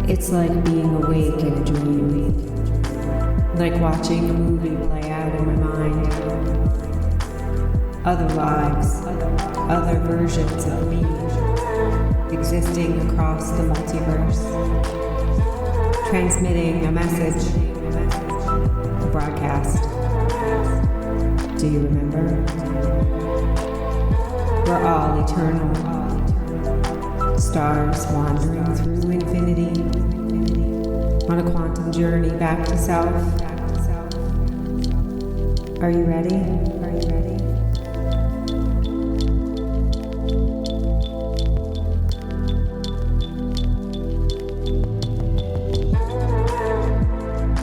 It's like being awake in a dream, like watching a movie play out in my mind. Other lives, other versions of me, existing across the multiverse, transmitting a message, a broadcast. Do you remember? We're all eternal, stars wandering through infinity, on a quantum journey back to self. Are you ready? Are you ready?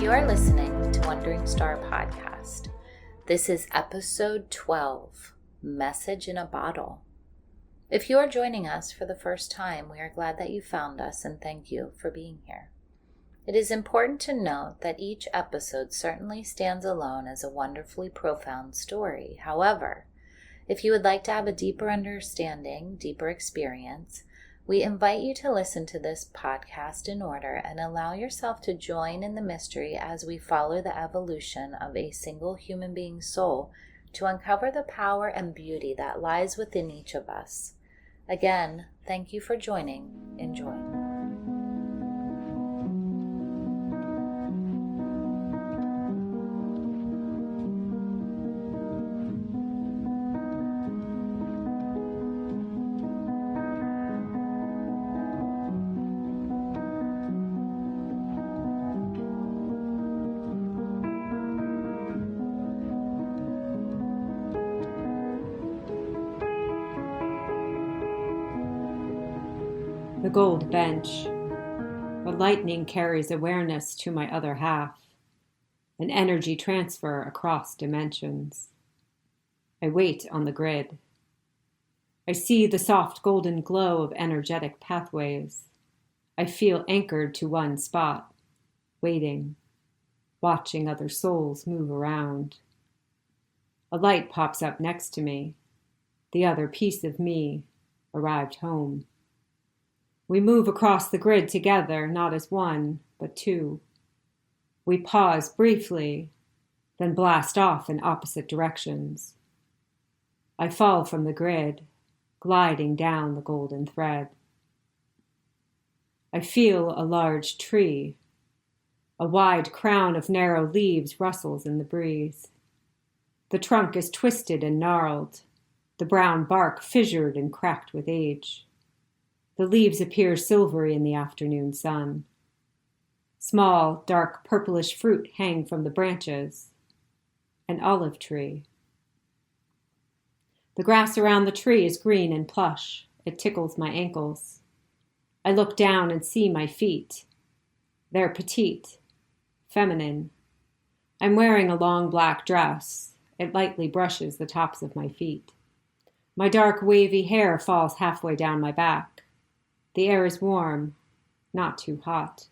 You are listening to Wandering Star Podcast. This is episode 12, Message in a Bottle. If you are joining us for the first time, we are glad that you found us and thank you for being here. It is important to note that each episode certainly stands alone as a wonderfully profound story. However, if you would like to have a deeper understanding, deeper experience, we invite you to listen to this podcast in order and allow yourself to join in the mystery as we follow the evolution of a single human being's soul to uncover the power and beauty that lies within each of us. Again, thank you for joining. Enjoy. The gold bench. The lightning carries awareness to my other half, an energy transfer across dimensions. I wait on the grid. I see the soft golden glow of energetic pathways. I feel anchored to one spot, waiting, watching other souls move around. A light pops up next to me. The other piece of me arrived home. We move across the grid together, not as one, but two. We pause briefly, then blast off in opposite directions. I fall from the grid, gliding down the golden thread. I feel a large tree. A wide crown of narrow leaves rustles in the breeze. The trunk is twisted and gnarled, the brown bark fissured and cracked with age. The leaves appear silvery in the afternoon sun. Small, dark, purplish fruit hang from the branches. An olive tree. The grass around the tree is green and plush. It tickles my ankles. I look down and see my feet. They're petite, feminine. I'm wearing a long black dress. It lightly brushes the tops of my feet. My dark, wavy hair falls halfway down my back. The air is warm, not too hot.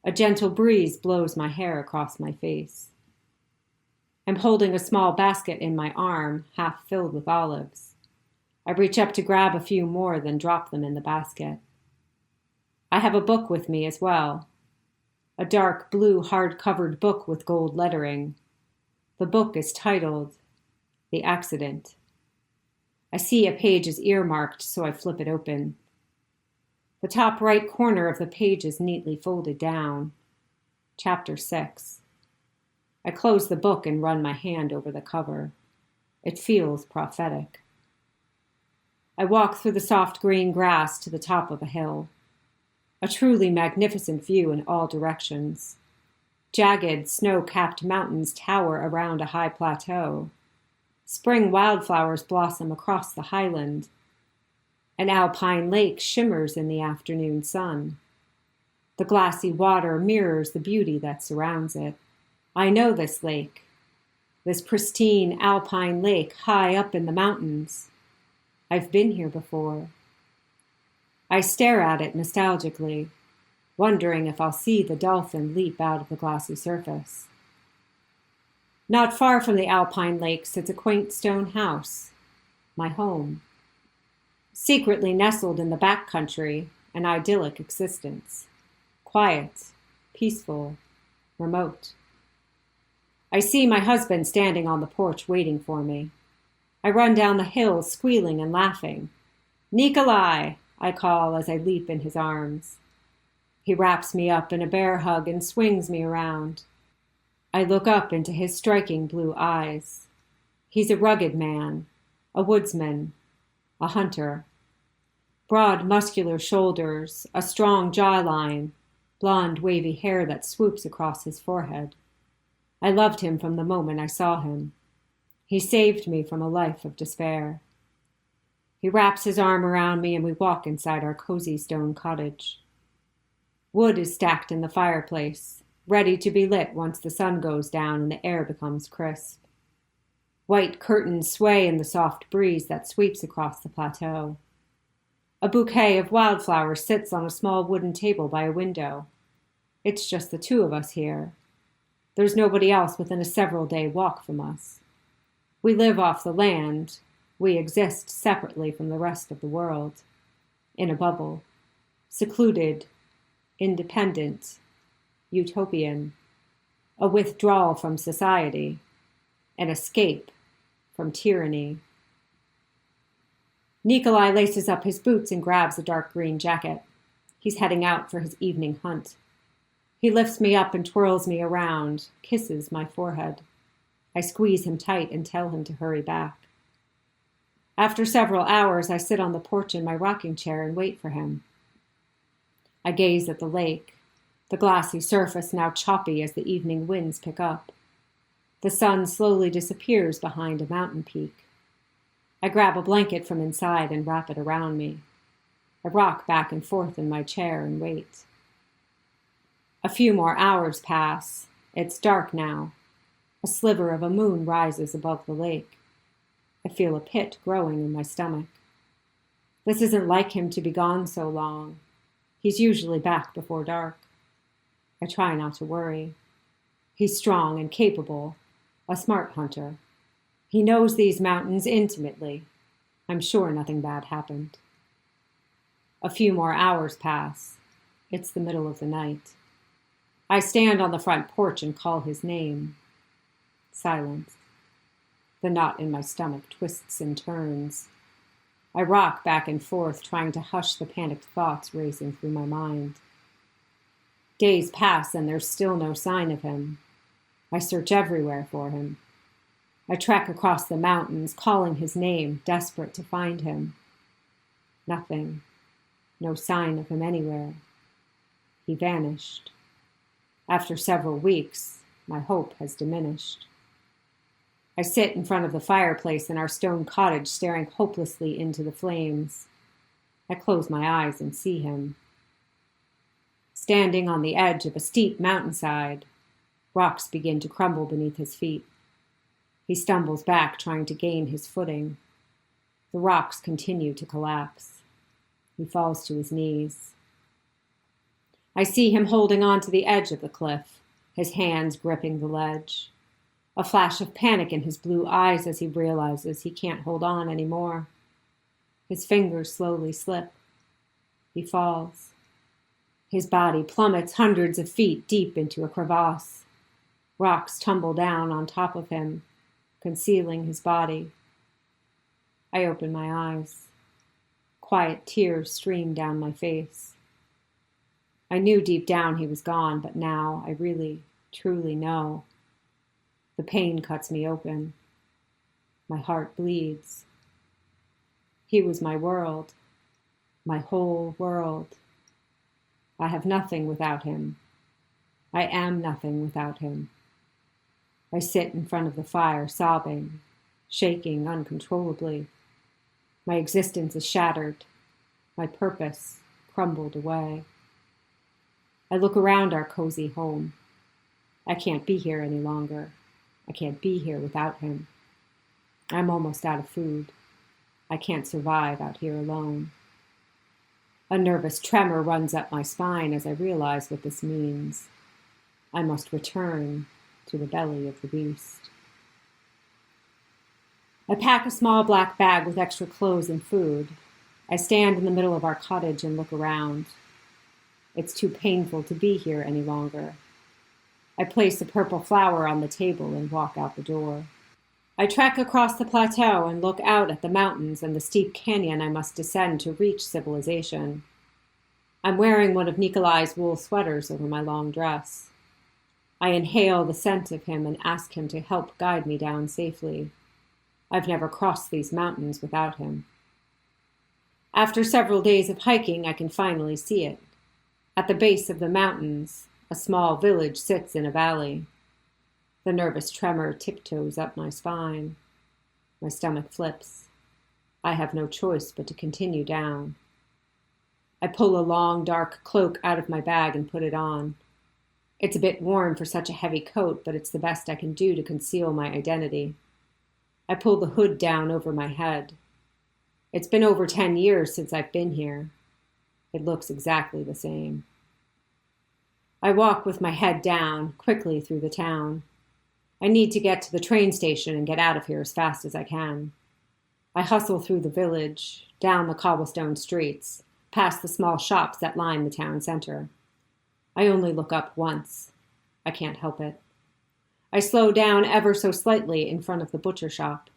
A gentle breeze blows my hair across my face. I'm holding a small basket in my arm, half filled with olives. I reach up to grab a few more, then drop them in the basket. I have a book with me as well. A dark blue hard-covered book with gold lettering. The book is titled, The Accident. I see a page is earmarked, so I flip it open. The top right corner of the page is neatly folded down. Chapter 6. I close the book and run my hand over the cover. It feels prophetic. I walk through the soft green grass to the top of a hill. A truly magnificent view in all directions. Jagged, snow-capped mountains tower around a high plateau. Spring wildflowers blossom across the highland. An alpine lake shimmers in the afternoon sun. The glassy water mirrors the beauty that surrounds it. I know this lake, this pristine alpine lake high up in the mountains. I've been here before. I stare at it nostalgically, wondering if I'll see the dolphin leap out of the glassy surface. Not far from the alpine lake sits a quaint stone house, my home. Secretly nestled in the backcountry, an idyllic existence. quiet, peaceful, remote. I see my husband standing on the porch waiting for me. I run down the hill squealing and laughing. "Nikolai!" I call as I leap in his arms. He wraps me up in a bear hug and swings me around. I look up into his striking blue eyes. He's a rugged man, a woodsman, a hunter. Broad, muscular shoulders, a strong jawline, blonde, wavy hair that swoops across his forehead. I loved him from the moment I saw him. He saved me from a life of despair. He wraps his arm around me and we walk inside our cozy stone cottage. Wood is stacked in the fireplace, ready to be lit once the sun goes down and the air becomes crisp. White curtains sway in the soft breeze that sweeps across the plateau. A bouquet of wildflowers sits on a small wooden table by a window. It's just the two of us here. There's nobody else within a several-day walk from us. We live off the land. We exist separately from the rest of the world. In a bubble. Secluded. Independent. Utopian. A withdrawal from society. An escape from tyranny. Nikolai laces up his boots and grabs a dark green jacket. He's heading out for his evening hunt. He lifts me up and twirls me around, kisses my forehead. I squeeze him tight and tell him to hurry back. After several hours, I sit on the porch in my rocking chair and wait for him. I gaze at the lake, the glassy surface now choppy as the evening winds pick up. The sun slowly disappears behind a mountain peak. I grab a blanket from inside and wrap it around me. I rock back and forth in my chair and wait. A few more hours pass. It's dark now. A sliver of a moon rises above the lake. I feel a pit growing in my stomach. This isn't like him to be gone so long. He's usually back before dark. I try not to worry. He's strong and capable, a smart hunter. He knows these mountains intimately. I'm sure nothing bad happened. A few more hours pass. It's the middle of the night. I stand on the front porch and call his name. Silence. The knot in my stomach twists and turns. I rock back and forth, trying to hush the panicked thoughts racing through my mind. Days pass and there's still no sign of him. I search everywhere for him. I trek across the mountains, calling his name, desperate to find him. Nothing. No sign of him anywhere. He vanished. After several weeks, my hope has diminished. I sit in front of the fireplace in our stone cottage, staring hopelessly into the flames. I close my eyes and see him. Standing on the edge of a steep mountainside, rocks begin to crumble beneath his feet. He stumbles back, trying to gain his footing. The rocks continue to collapse. He falls to his knees. I see him holding on to the edge of the cliff, his hands gripping the ledge. A flash of panic in his blue eyes as he realizes he can't hold on anymore. His fingers slowly slip. He falls. His body plummets hundreds of feet deep into a crevasse. Rocks tumble down on top of him, concealing his body. I open my eyes. Quiet tears stream down my face. I knew deep down he was gone, but now I really, truly know. The pain cuts me open. My heart bleeds. He was my world, my whole world. I have nothing without him. I am nothing without him. I sit in front of the fire, sobbing, shaking uncontrollably. My existence is shattered. My purpose crumbled away. I look around our cozy home. I can't be here any longer. I can't be here without him. I'm almost out of food. I can't survive out here alone. A nervous tremor runs up my spine as I realize what this means. I must return to the belly of the beast. I pack a small black bag with extra clothes and food. I stand in the middle of our cottage and look around. It's too painful to be here any longer. I place a purple flower on the table and walk out the door. I trek across the plateau and look out at the mountains and the steep canyon I must descend to reach civilization. I'm wearing one of Nikolai's wool sweaters over my long dress. I inhale the scent of him and ask him to help guide me down safely. I've never crossed these mountains without him. After several days of hiking, I can finally see it. At the base of the mountains, a small village sits in a valley. The nervous tremor tiptoes up my spine. My stomach flips. I have no choice but to continue down. I pull a long, dark cloak out of my bag and put it on. It's a bit warm for such a heavy coat, but it's the best I can do to conceal my identity. I pull the hood down over my head. It's been over 10 years since I've been here. It looks exactly the same. I walk with my head down, quickly through the town. I need to get to the train station and get out of here as fast as I can. I hustle through the village, down the cobblestone streets, past the small shops that line the town center. I only look up once. I can't help it. I slow down ever so slightly in front of the butcher shop.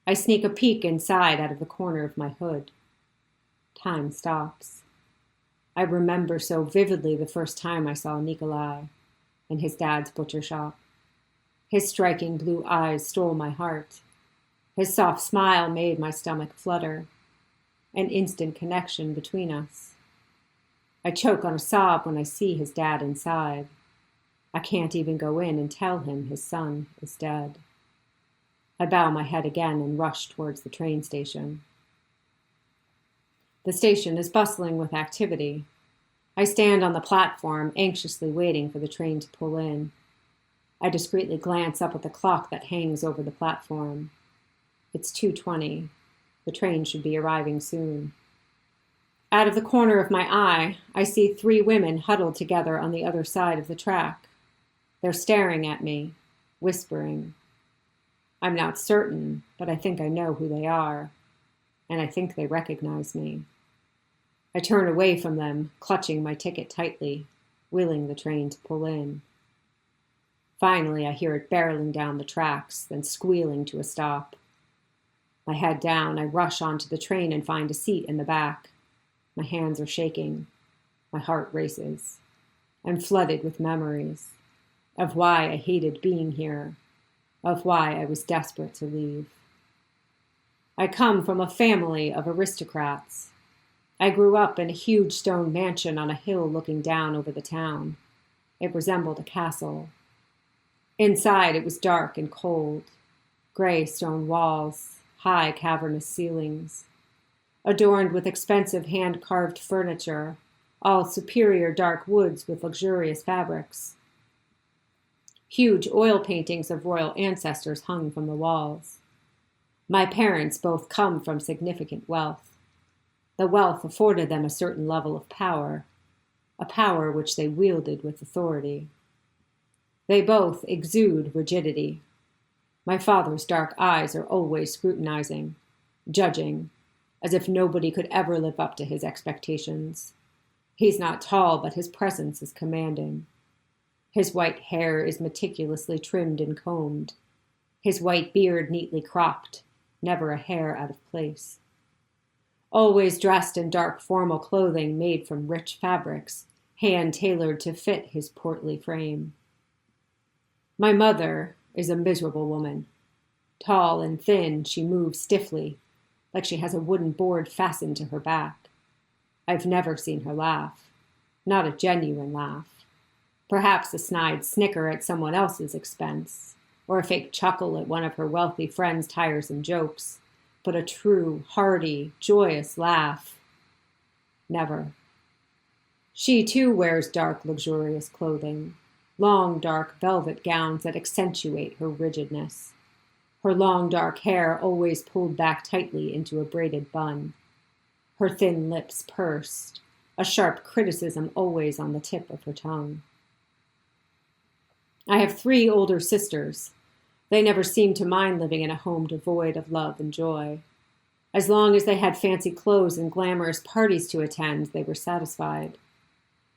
I sneak a peek inside out of the corner of my hood. Time stops. I remember so vividly the first time I saw Nikolai in his dad's butcher shop. His striking blue eyes stole my heart. His soft smile made my stomach flutter. An instant connection between us. I choke on a sob when I see his dad inside. I can't even go in and tell him his son is dead. I bow my head again and rush towards the train station. The station is bustling with activity. I stand on the platform, anxiously waiting for the train to pull in. I discreetly glance up at the clock that hangs over the platform. It's 2:20. The train should be arriving soon. Out of the corner of my eye, I see 3 women huddled together on the other side of the track. They're staring at me, whispering. I'm not certain, but I think I know who they are, and I think they recognize me. I turn away from them, clutching my ticket tightly, willing the train to pull in. Finally, I hear it barreling down the tracks, then squealing to a stop. My head down, I rush onto the train and find a seat in the back. My hands are shaking. My heart races. I'm flooded with memories of why I hated being here, of why I was desperate to leave. I come from a family of aristocrats. I grew up in a huge stone mansion on a hill looking down over the town. It resembled a castle. Inside it was dark and cold. Gray stone walls, high cavernous ceilings, adorned with expensive hand-carved furniture, all superior dark woods with luxurious fabrics. Huge oil paintings of royal ancestors hung from the walls. My parents both come from significant wealth. The wealth afforded them a certain level of power, a power which they wielded with authority. They both exude rigidity. My father's dark eyes are always scrutinizing, judging, as if nobody could ever live up to his expectations. He's not tall, but his presence is commanding. His white hair is meticulously trimmed and combed, his white beard neatly cropped, never a hair out of place. Always dressed in dark formal clothing made from rich fabrics, hand-tailored to fit his portly frame. My mother is a miserable woman. Tall and thin, she moves stiffly, like she has a wooden board fastened to her back. I've never seen her laugh. Not a genuine laugh. Perhaps a snide snicker at someone else's expense, or a fake chuckle at one of her wealthy friends' tiresome jokes, but a true, hearty, joyous laugh. Never. She too wears dark, luxurious clothing, long, dark velvet gowns that accentuate her rigidness. Her long, dark hair always pulled back tightly into a braided bun. Her thin lips pursed, a sharp criticism always on the tip of her tongue. I have 3 older sisters. They never seemed to mind living in a home devoid of love and joy. As long as they had fancy clothes and glamorous parties to attend, they were satisfied.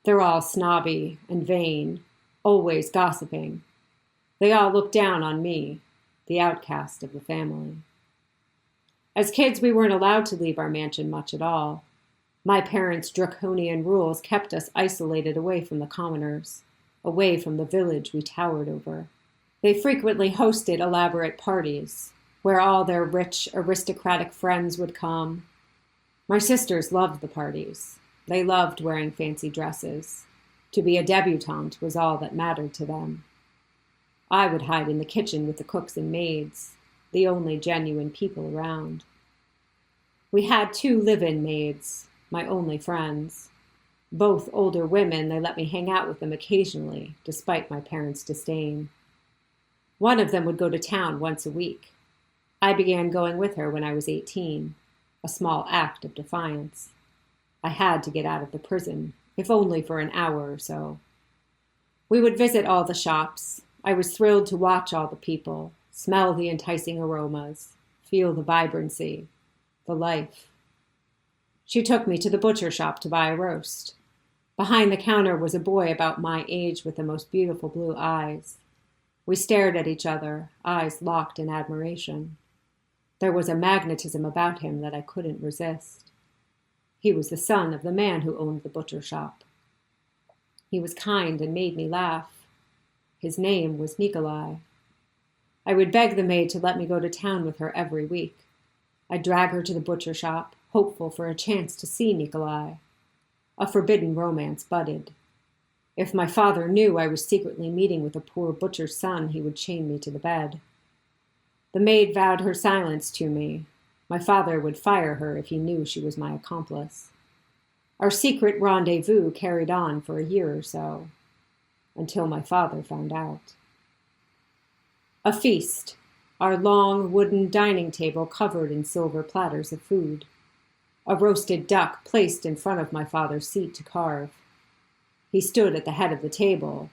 They're all snobby and vain, always gossiping. They all look down on me, the outcast of the family. As kids, we weren't allowed to leave our mansion much at all. My parents' draconian rules kept us isolated away from the commoners, away from the village we towered over. They frequently hosted elaborate parties, where all their rich, aristocratic friends would come. My sisters loved the parties. They loved wearing fancy dresses. To be a debutante was all that mattered to them. I would hide in the kitchen with the cooks and maids, the only genuine people around. We had 2 live-in maids, my only friends. Both older women, they let me hang out with them occasionally, despite my parents' disdain. One of them would go to town once a week. I began going with her when I was 18, a small act of defiance. I had to get out of the prison, if only for an hour or so. We would visit all the shops. I was thrilled to watch all the people, smell the enticing aromas, feel the vibrancy, the life. She took me to the butcher shop to buy a roast. Behind the counter was a boy about my age with the most beautiful blue eyes. We stared at each other, eyes locked in admiration. There was a magnetism about him that I couldn't resist. He was the son of the man who owned the butcher shop. He was kind and made me laugh. His name was Nikolai. I would beg the maid to let me go to town with her every week. I'd drag her to the butcher shop, hopeful for a chance to see Nikolai. A forbidden romance budded. If my father knew I was secretly meeting with a poor butcher's son, he would chain me to the bed. The maid vowed her silence to me. My father would fire her if he knew she was my accomplice. Our secret rendezvous carried on for a year or so, until my father found out. A feast, our long wooden dining table covered in silver platters of food. A roasted duck placed in front of my father's seat to carve. He stood at the head of the table,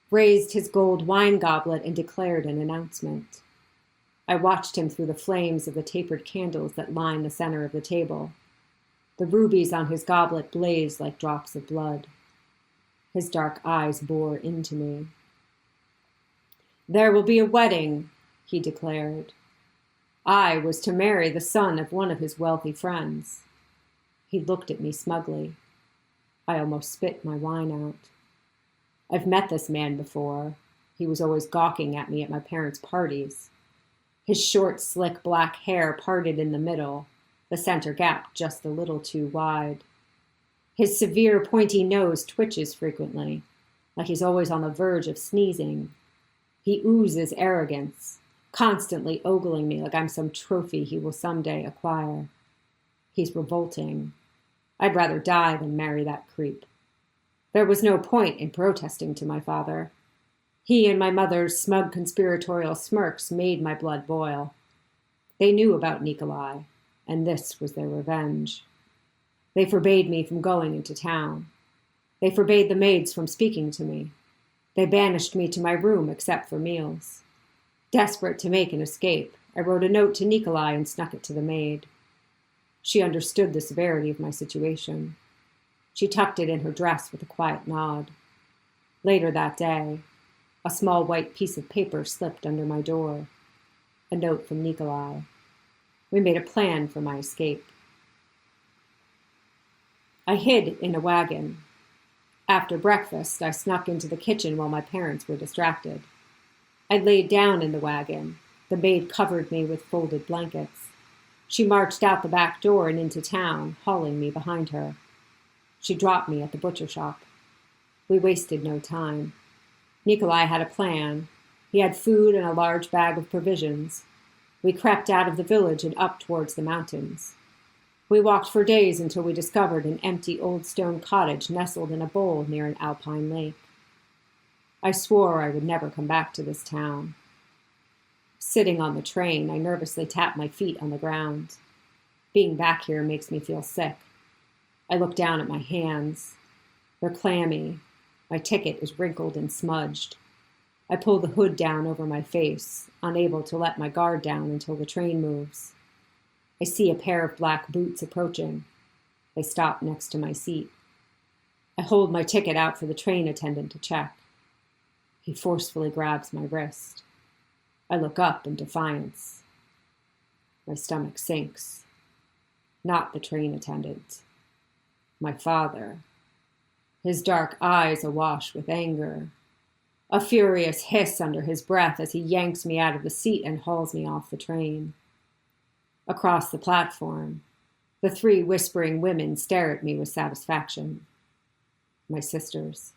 raised his gold wine goblet, and declared an announcement. I watched him through the flames of the tapered candles that lined the center of the table. The rubies on his goblet blazed like drops of blood. His dark eyes bore into me. "There will be a wedding," he declared. I was to marry the son of one of his wealthy friends. He looked at me smugly. I almost spit my wine out. I've met this man before. He was always gawking at me at my parents' parties. His short, slick black hair parted in the middle, the center gap just a little too wide. His severe, pointy nose twitches frequently, like he's always on the verge of sneezing. He oozes arrogance, constantly ogling me like I'm some trophy he will someday acquire. He's revolting. I'd rather die than marry that creep. There was no point in protesting to my father. He and my mother's smug conspiratorial smirks made my blood boil. They knew about Nikolai, and this was their revenge. They forbade me from going into town. They forbade the maids from speaking to me. They banished me to my room except for meals. Desperate to make an escape, I wrote a note to Nikolai and snuck it to the maid. She understood the severity of my situation. She tucked it in her dress with a quiet nod. Later that day, a small white piece of paper slipped under my door. A note from Nikolai. We made a plan for my escape. I hid in a wagon. After breakfast, I snuck into the kitchen while my parents were distracted. I laid down in the wagon. The maid covered me with folded blankets. She marched out the back door and into town, hauling me behind her. She dropped me at the butcher shop. We wasted no time. Nikolai had a plan. He had food and a large bag of provisions. We crept out of the village and up towards the mountains. We walked for days until we discovered an empty old stone cottage nestled in a bowl near an alpine lake. I swore I would never come back to this town. Sitting on the train, I nervously tapped my feet on the ground. Being back here makes me feel sick. I look down at my hands. They're clammy. My ticket is wrinkled and smudged. I pull the hood down over my face, unable to let my guard down until the train moves. I see a pair of black boots approaching. They stop next to my seat. I hold my ticket out for the train attendant to check. He forcefully grabs my wrist. I look up in defiance. My stomach sinks. Not the train attendant. My father. His dark eyes awash with anger. A furious hiss under his breath as he yanks me out of the seat and hauls me off the train. Across the platform, the 3 whispering women stare at me with satisfaction. My sisters.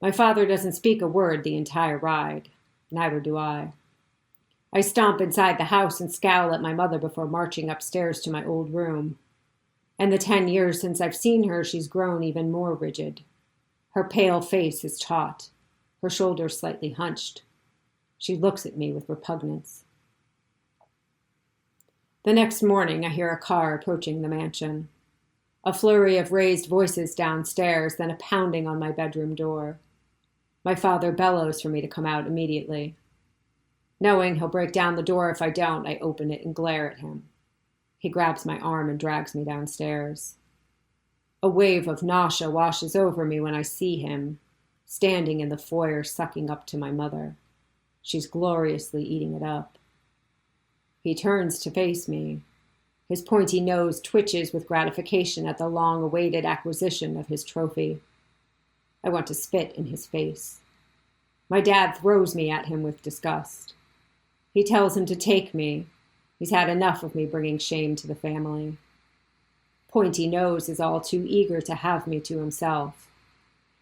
My father doesn't speak a word the entire ride. Neither do I. I stomp inside the house and scowl at my mother before marching upstairs to my old room. In the 10 years since I've seen her, she's grown even more rigid. Her pale face is taut, her shoulders slightly hunched. She looks at me with repugnance. The next morning, I hear a car approaching the mansion. A flurry of raised voices downstairs, then a pounding on my bedroom door. My father bellows for me to come out immediately. Knowing he'll break down the door if I don't, I open it and glare at him. He grabs my arm and drags me downstairs. A wave of nausea washes over me when I see him, standing in the foyer sucking up to my mother. She's gloriously eating it up. He turns to face me. His pointy nose twitches with gratification at the long-awaited acquisition of his trophy. I want to spit in his face. My dad throws me at him with disgust. He tells him to take me. He's had enough of me bringing shame to the family. Pointy Nose is all too eager to have me to himself.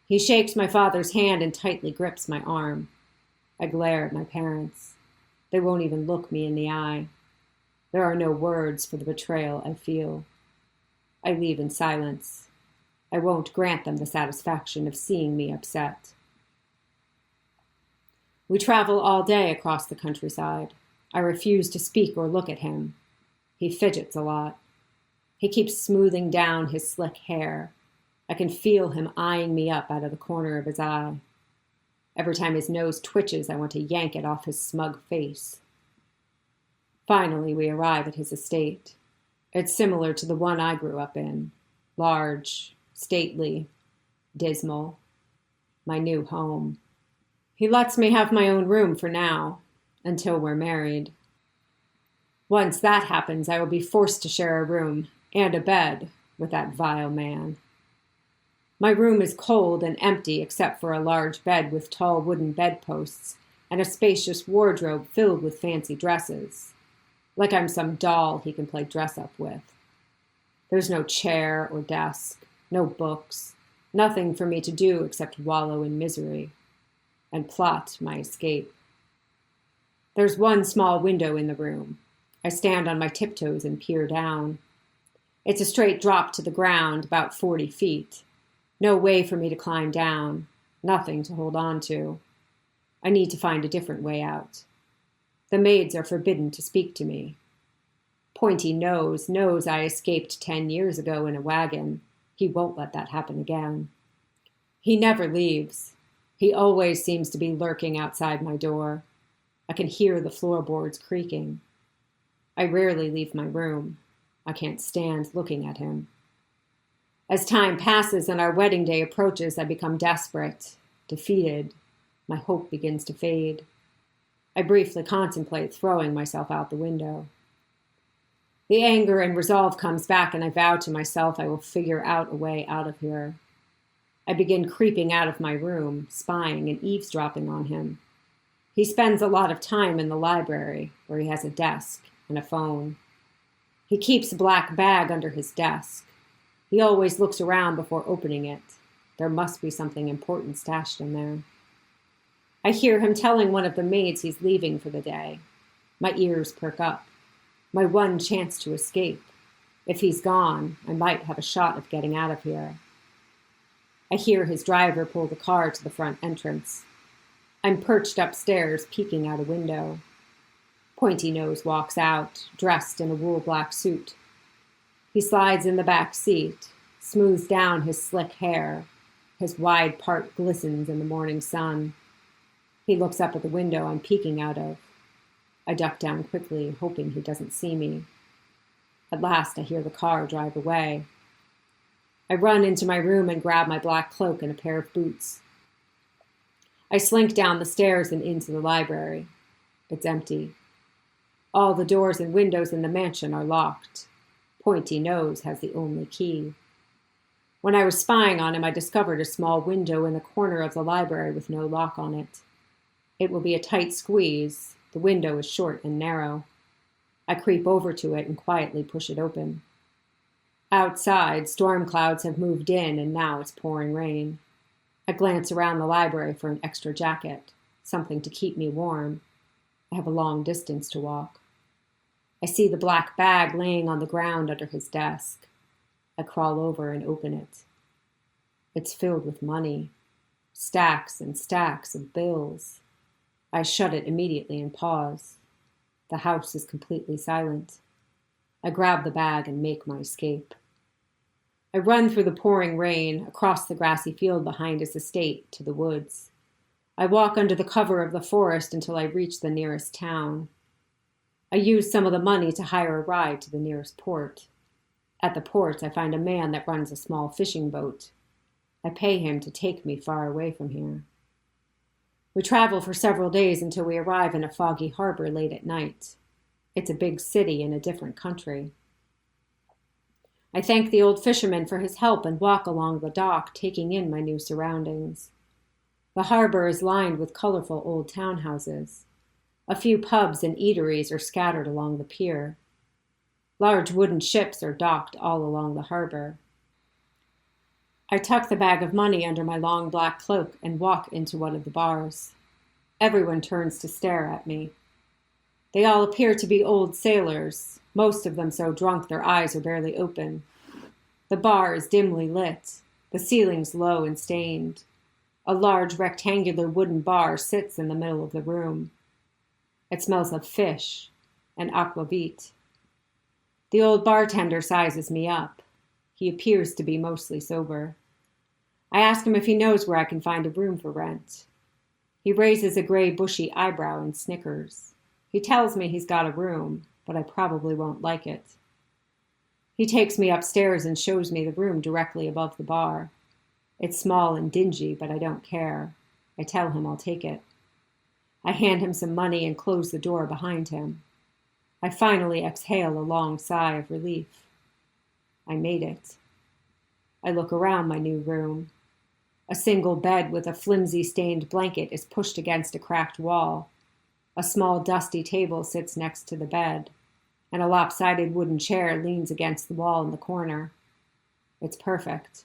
He shakes my father's hand and tightly grips my arm. I glare at my parents. They won't even look me in the eye. There are no words for the betrayal I feel. I leave in silence. I won't grant them the satisfaction of seeing me upset. We travel all day across the countryside. I refuse to speak or look at him. He fidgets a lot. He keeps smoothing down his slick hair. I can feel him eyeing me up out of the corner of his eye. Every time his nose twitches, I want to yank it off his smug face. Finally, we arrive at his estate. It's similar to the one I grew up in. Large, stately, dismal. My new home. He lets me have my own room for now, until we're married. Once that happens, I will be forced to share a room and a bed with that vile man. My room is cold and empty except for a large bed with tall wooden bedposts and a spacious wardrobe filled with fancy dresses. Like I'm some doll he can play dress-up with. There's no chair or desk, no books, nothing for me to do except wallow in misery and plot my escape. There's one small window in the room. I stand on my tiptoes and peer down. It's a straight drop to the ground, about 40 feet. No way for me to climb down, nothing to hold on to. I need to find a different way out. The maids are forbidden to speak to me. Pointy Nose knows I escaped 10 years ago in a wagon. He won't let that happen again. He never leaves. He always seems to be lurking outside my door. I can hear the floorboards creaking. I rarely leave my room. I can't stand looking at him. As time passes and our wedding day approaches, I become desperate, defeated. My hope begins to fade. I briefly contemplate throwing myself out the window. The anger and resolve comes back, and I vow to myself I will figure out a way out of here. I begin creeping out of my room, spying and eavesdropping on him. He spends a lot of time in the library, where he has a desk and a phone. He keeps a black bag under his desk. He always looks around before opening it. There must be something important stashed in there. I hear him telling one of the maids he's leaving for the day. My ears perk up. My one chance to escape. If he's gone, I might have a shot of getting out of here. I hear his driver pull the car to the front entrance. I'm perched upstairs, peeking out a window. Pointy Nose walks out, dressed in a wool black suit. He slides in the back seat, smooths down his slick hair. His wide part glistens in the morning sun. He looks up at the window I'm peeking out of. I duck down quickly, hoping he doesn't see me. At last, I hear the car drive away. I run into my room and grab my black cloak and a pair of boots. I slink down the stairs and into the library. It's empty. All the doors and windows in the mansion are locked. Pointy Nose has the only key. When I was spying on him, I discovered a small window in the corner of the library with no lock on it. It will be a tight squeeze. The window is short and narrow. I creep over to it and quietly push it open. Outside, storm clouds have moved in and now it's pouring rain. I glance around the library for an extra jacket, something to keep me warm. I have a long distance to walk. I see the black bag laying on the ground under his desk. I crawl over and open it. It's filled with money, stacks and stacks of bills. I shut it immediately and pause. The house is completely silent. I grab the bag and make my escape. I run through the pouring rain, across the grassy field behind his estate, to the woods. I walk under the cover of the forest until I reach the nearest town. I use some of the money to hire a ride to the nearest port. At the port, I find a man that runs a small fishing boat. I pay him to take me far away from here. We travel for several days until we arrive in a foggy harbor late at night. It's a big city in a different country. I thank the old fisherman for his help and walk along the dock, taking in my new surroundings. The harbor is lined with colorful old townhouses. A few pubs and eateries are scattered along the pier. Large wooden ships are docked all along the harbor. I tuck the bag of money under my long black cloak and walk into one of the bars. Everyone turns to stare at me. They all appear to be old sailors, most of them so drunk their eyes are barely open. The bar is dimly lit, the ceiling's low and stained. A large rectangular wooden bar sits in the middle of the room. It smells of fish and aquavit. The old bartender sizes me up. He appears to be mostly sober. I ask him if he knows where I can find a room for rent. He raises a gray bushy eyebrow and snickers. He tells me he's got a room, but I probably won't like it. He takes me upstairs and shows me the room directly above the bar. It's small and dingy, but I don't care. I tell him I'll take it. I hand him some money and close the door behind him. I finally exhale a long sigh of relief. I made it. I look around my new room. A single bed with a flimsy stained blanket is pushed against a cracked wall. A small dusty table sits next to the bed, and a lopsided wooden chair leans against the wall in the corner. It's perfect.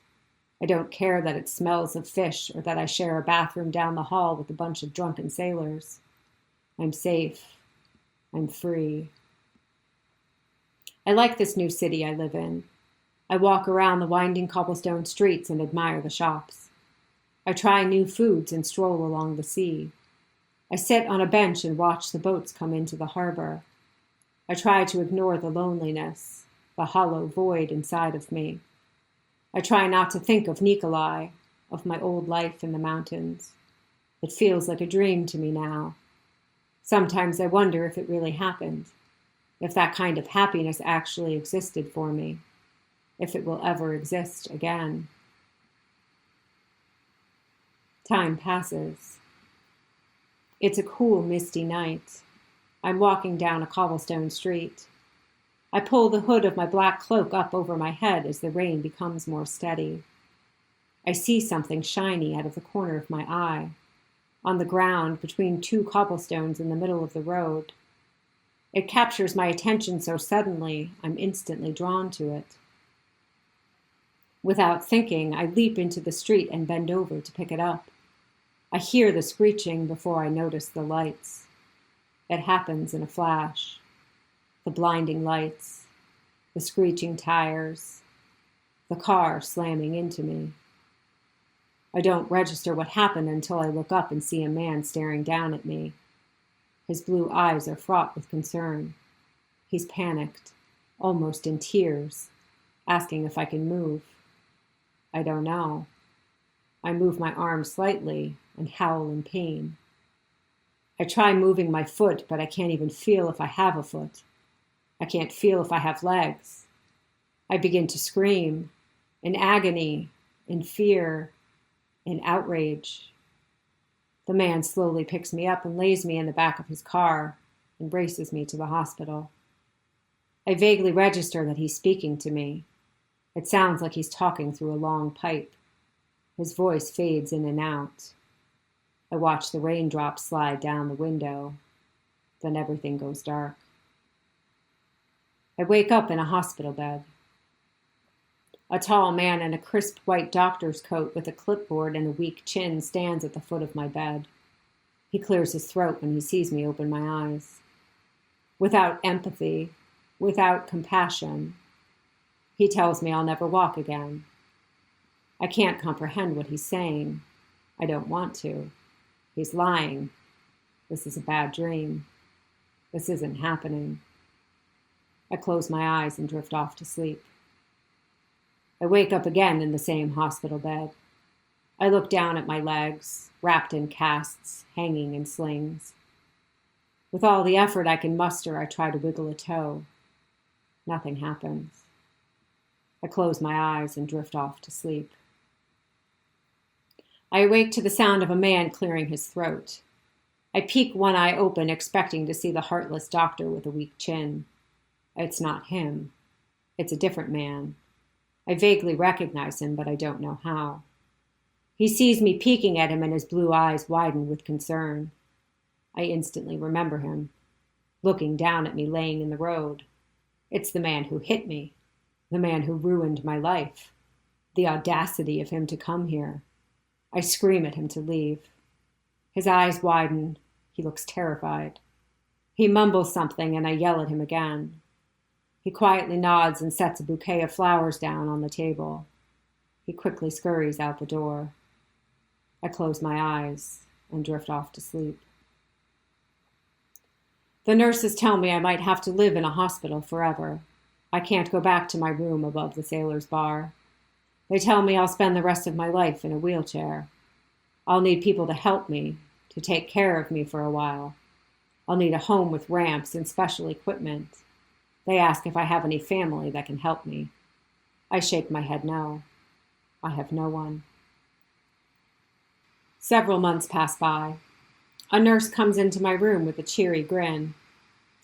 I don't care that it smells of fish or that I share a bathroom down the hall with a bunch of drunken sailors. I'm safe. I'm free. I like this new city I live in. I walk around the winding cobblestone streets and admire the shops. I try new foods and stroll along the sea. I sit on a bench and watch the boats come into the harbor. I try to ignore the loneliness, the hollow void inside of me. I try not to think of Nikolai, of my old life in the mountains. It feels like a dream to me now. Sometimes I wonder if it really happened, if that kind of happiness actually existed for me, if it will ever exist again. Time passes. It's a cool, misty night. I'm walking down a cobblestone street. I pull the hood of my black cloak up over my head as the rain becomes more steady. I see something shiny out of the corner of my eye, on the ground between two cobblestones in the middle of the road. It captures my attention so suddenly, I'm instantly drawn to it. Without thinking, I leap into the street and bend over to pick it up. I hear the screeching before I notice the lights. It happens in a flash. The blinding lights, the screeching tires, the car slamming into me. I don't register what happened until I look up and see a man staring down at me. His blue eyes are fraught with concern. He's panicked, almost in tears, asking if I can move. I don't know. I move my arm slightly and howl in pain. I try moving my foot, but I can't even feel if I have a foot. I can't feel if I have legs. I begin to scream. in agony, in fear, in outrage. The man slowly picks me up and lays me in the back of his car and races me to the hospital. I vaguely register that he's speaking to me. It sounds like he's talking through a long pipe. His voice fades in and out. I watch the raindrops slide down the window. Then everything goes dark. I wake up in a hospital bed. A tall man in a crisp white doctor's coat with a clipboard and a weak chin stands at the foot of my bed. He clears his throat when he sees me open my eyes. Without empathy, without compassion, he tells me I'll never walk again. I can't comprehend what he's saying. I don't want to. He's lying. This is a bad dream. This isn't happening. I close my eyes and drift off to sleep. I wake up again in the same hospital bed. I look down at my legs, wrapped in casts, hanging in slings. With all the effort I can muster, I try to wiggle a toe. Nothing happens. I close my eyes and drift off to sleep. I awake to the sound of a man clearing his throat. I peek one eye open, expecting to see the heartless doctor with a weak chin. It's not him. It's a different man. I vaguely recognize him, but I don't know how. He sees me peeking at him and his blue eyes widen with concern. I instantly remember him, looking down at me laying in the road. It's the man who hit me, the man who ruined my life. The audacity of him to come here. I scream at him to leave. His eyes widen. He looks terrified. He mumbles something and I yell at him again. He quietly nods and sets a bouquet of flowers down on the table. He quickly scurries out the door. I close my eyes and drift off to sleep. The nurses tell me I might have to live in a hospital forever. I can't go back to my room above the sailor's bar. They tell me I'll spend the rest of my life in a wheelchair. I'll need people to help me, to take care of me for a while. I'll need a home with ramps and special equipment. They ask if I have any family that can help me. I shake my head no. I have no one. Several months pass by. A nurse comes into my room with a cheery grin.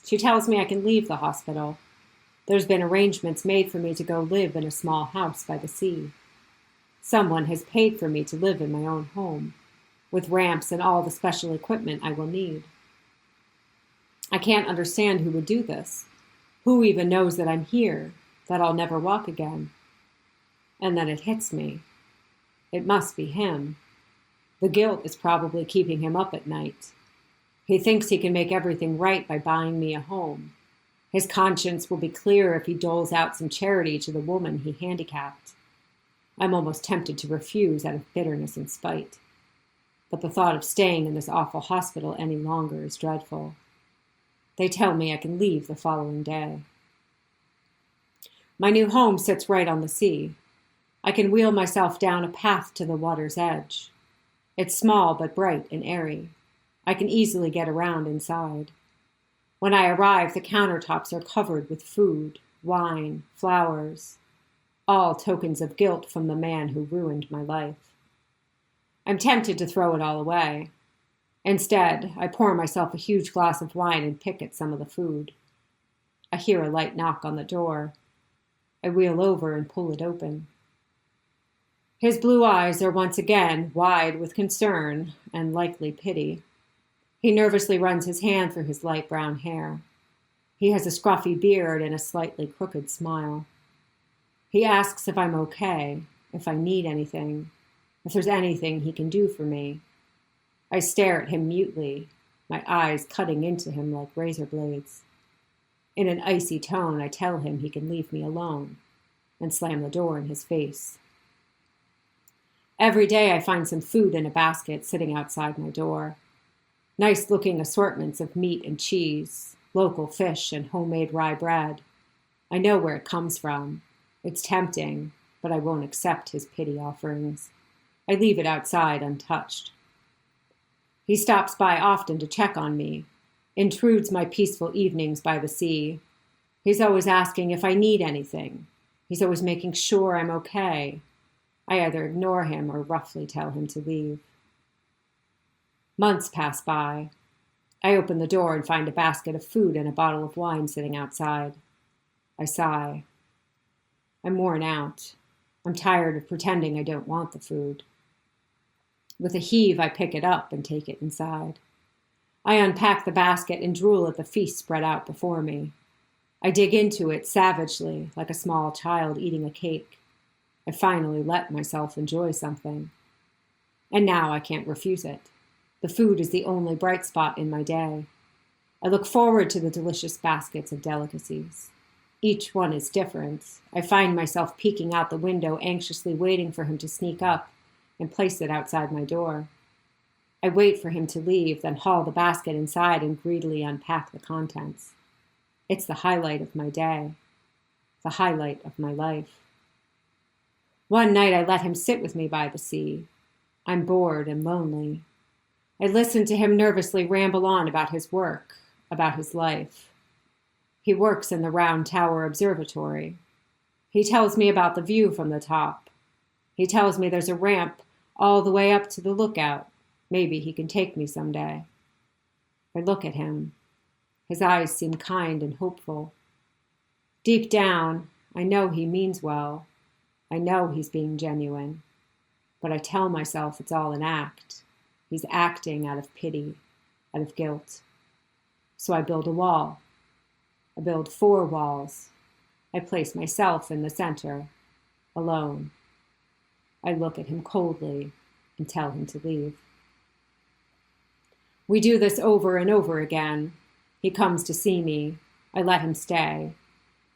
She tells me I can leave the hospital. There's been arrangements made for me to go live in a small house by the sea. Someone has paid for me to live in my own home, with ramps and all the special equipment I will need. I can't understand who would do this. Who even knows that I'm here, that I'll never walk again? And then it hits me. It must be him. The guilt is probably keeping him up at night. He thinks he can make everything right by buying me a home. His conscience will be clear if he doles out some charity to the woman he handicapped. I'm almost tempted to refuse out of bitterness and spite. But the thought of staying in this awful hospital any longer is dreadful. They tell me I can leave the following day. My new home sits right on the sea. I can wheel myself down a path to the water's edge. It's small but bright and airy. I can easily get around inside. When I arrive, the countertops are covered with food, wine, flowers, all tokens of guilt from the man who ruined my life. I'm tempted to throw it all away. Instead, I pour myself a huge glass of wine and pick at some of the food. I hear a light knock on the door. I wheel over and pull it open. His blue eyes are once again wide with concern and likely pity. He nervously runs his hand through his light brown hair. He has a scruffy beard and a slightly crooked smile. He asks if I'm okay, if I need anything, if there's anything he can do for me. I stare at him mutely, my eyes cutting into him like razor blades. In an icy tone, I tell him he can leave me alone and slam the door in his face. Every day I find some food in a basket sitting outside my door. Nice-looking assortments of meat and cheese, local fish and homemade rye bread. I know where it comes from. It's tempting, but I won't accept his pity offerings. I leave it outside untouched. He stops by often to check on me, intrudes my peaceful evenings by the sea. He's always asking if I need anything. He's always making sure I'm okay. I either ignore him or roughly tell him to leave. Months pass by. I open the door and find a basket of food and a bottle of wine sitting outside. I sigh. I'm worn out. I'm tired of pretending I don't want the food. With a heave, I pick it up and take it inside. I unpack the basket and drool at the feast spread out before me. I dig into it savagely, like a small child eating a cake. I finally let myself enjoy something. And now I can't refuse it. The food is the only bright spot in my day. I look forward to the delicious baskets of delicacies. Each one is different. I find myself peeking out the window, anxiously waiting for him to sneak up and place it outside my door. I wait for him to leave, then haul the basket inside and greedily unpack the contents. It's the highlight of my day, the highlight of my life. One night I let him sit with me by the sea. I'm bored and lonely. I listen to him nervously ramble on about his work, about his life. He works in the Round Tower Observatory. He tells me about the view from the top. He tells me there's a ramp all the way up to the lookout. Maybe he can take me someday. I look at him. His eyes seem kind and hopeful. Deep down, I know he means well. I know he's being genuine. But I tell myself it's all an act. He's acting out of pity, out of guilt. So I build a wall. I build 4 walls. I place myself in the center, alone. I look at him coldly and tell him to leave. We do this over and over again. He comes to see me. I let him stay.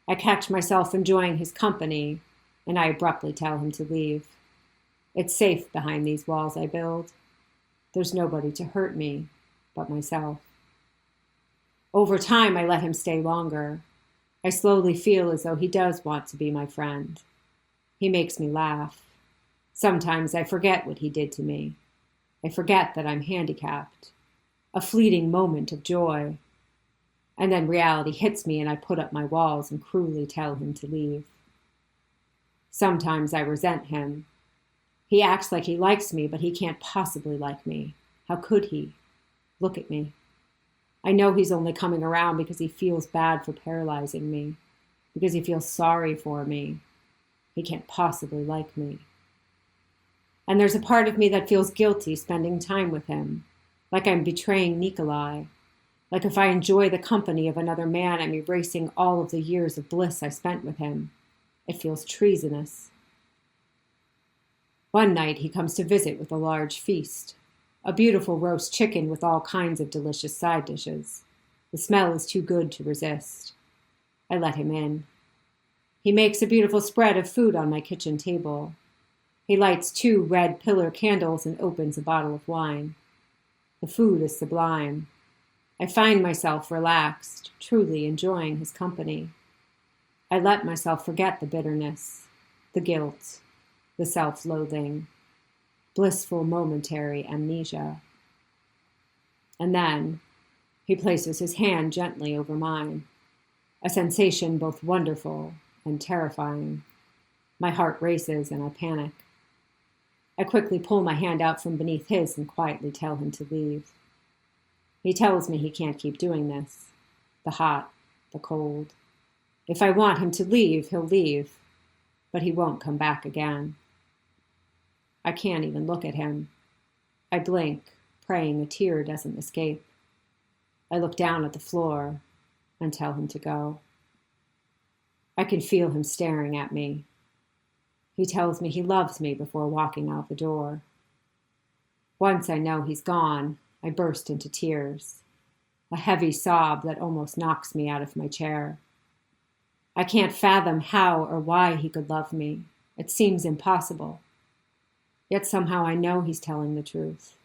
I catch myself enjoying his company, and I abruptly tell him to leave. It's safe behind these walls I build. There's nobody to hurt me but myself. Over time, I let him stay longer. I slowly feel as though he does want to be my friend. He makes me laugh. Sometimes I forget what he did to me. I forget that I'm handicapped. A fleeting moment of joy. And then reality hits me and I put up my walls and cruelly tell him to leave. Sometimes I resent him. He acts like he likes me, but he can't possibly like me. How could he? Look at me. I know he's only coming around because he feels bad for paralyzing me, because he feels sorry for me. He can't possibly like me. And there's a part of me that feels guilty spending time with him, like I'm betraying Nikolai. Like if I enjoy the company of another man, I'm erasing all of the years of bliss I spent with him. It feels treasonous. One night he comes to visit with a large feast. A beautiful roast chicken with all kinds of delicious side dishes. The smell is too good to resist. I let him in. He makes a beautiful spread of food on my kitchen table. He lights 2 red pillar candles and opens a bottle of wine. The food is sublime. I find myself relaxed, truly enjoying his company. I let myself forget the bitterness, the guilt, the self-loathing, blissful momentary amnesia. And then he places his hand gently over mine, a sensation both wonderful and terrifying. My heart races and I panic. I quickly pull my hand out from beneath his and quietly tell him to leave. He tells me he can't keep doing this. The hot, the cold. If I want him to leave, he'll leave, but he won't come back again. I can't even look at him. I blink, praying a tear doesn't escape. I look down at the floor and tell him to go. I can feel him staring at me. He tells me he loves me before walking out the door. Once I know he's gone, I burst into tears, a heavy sob that almost knocks me out of my chair. I can't fathom how or why he could love me. It seems impossible. Yet somehow I know he's telling the truth.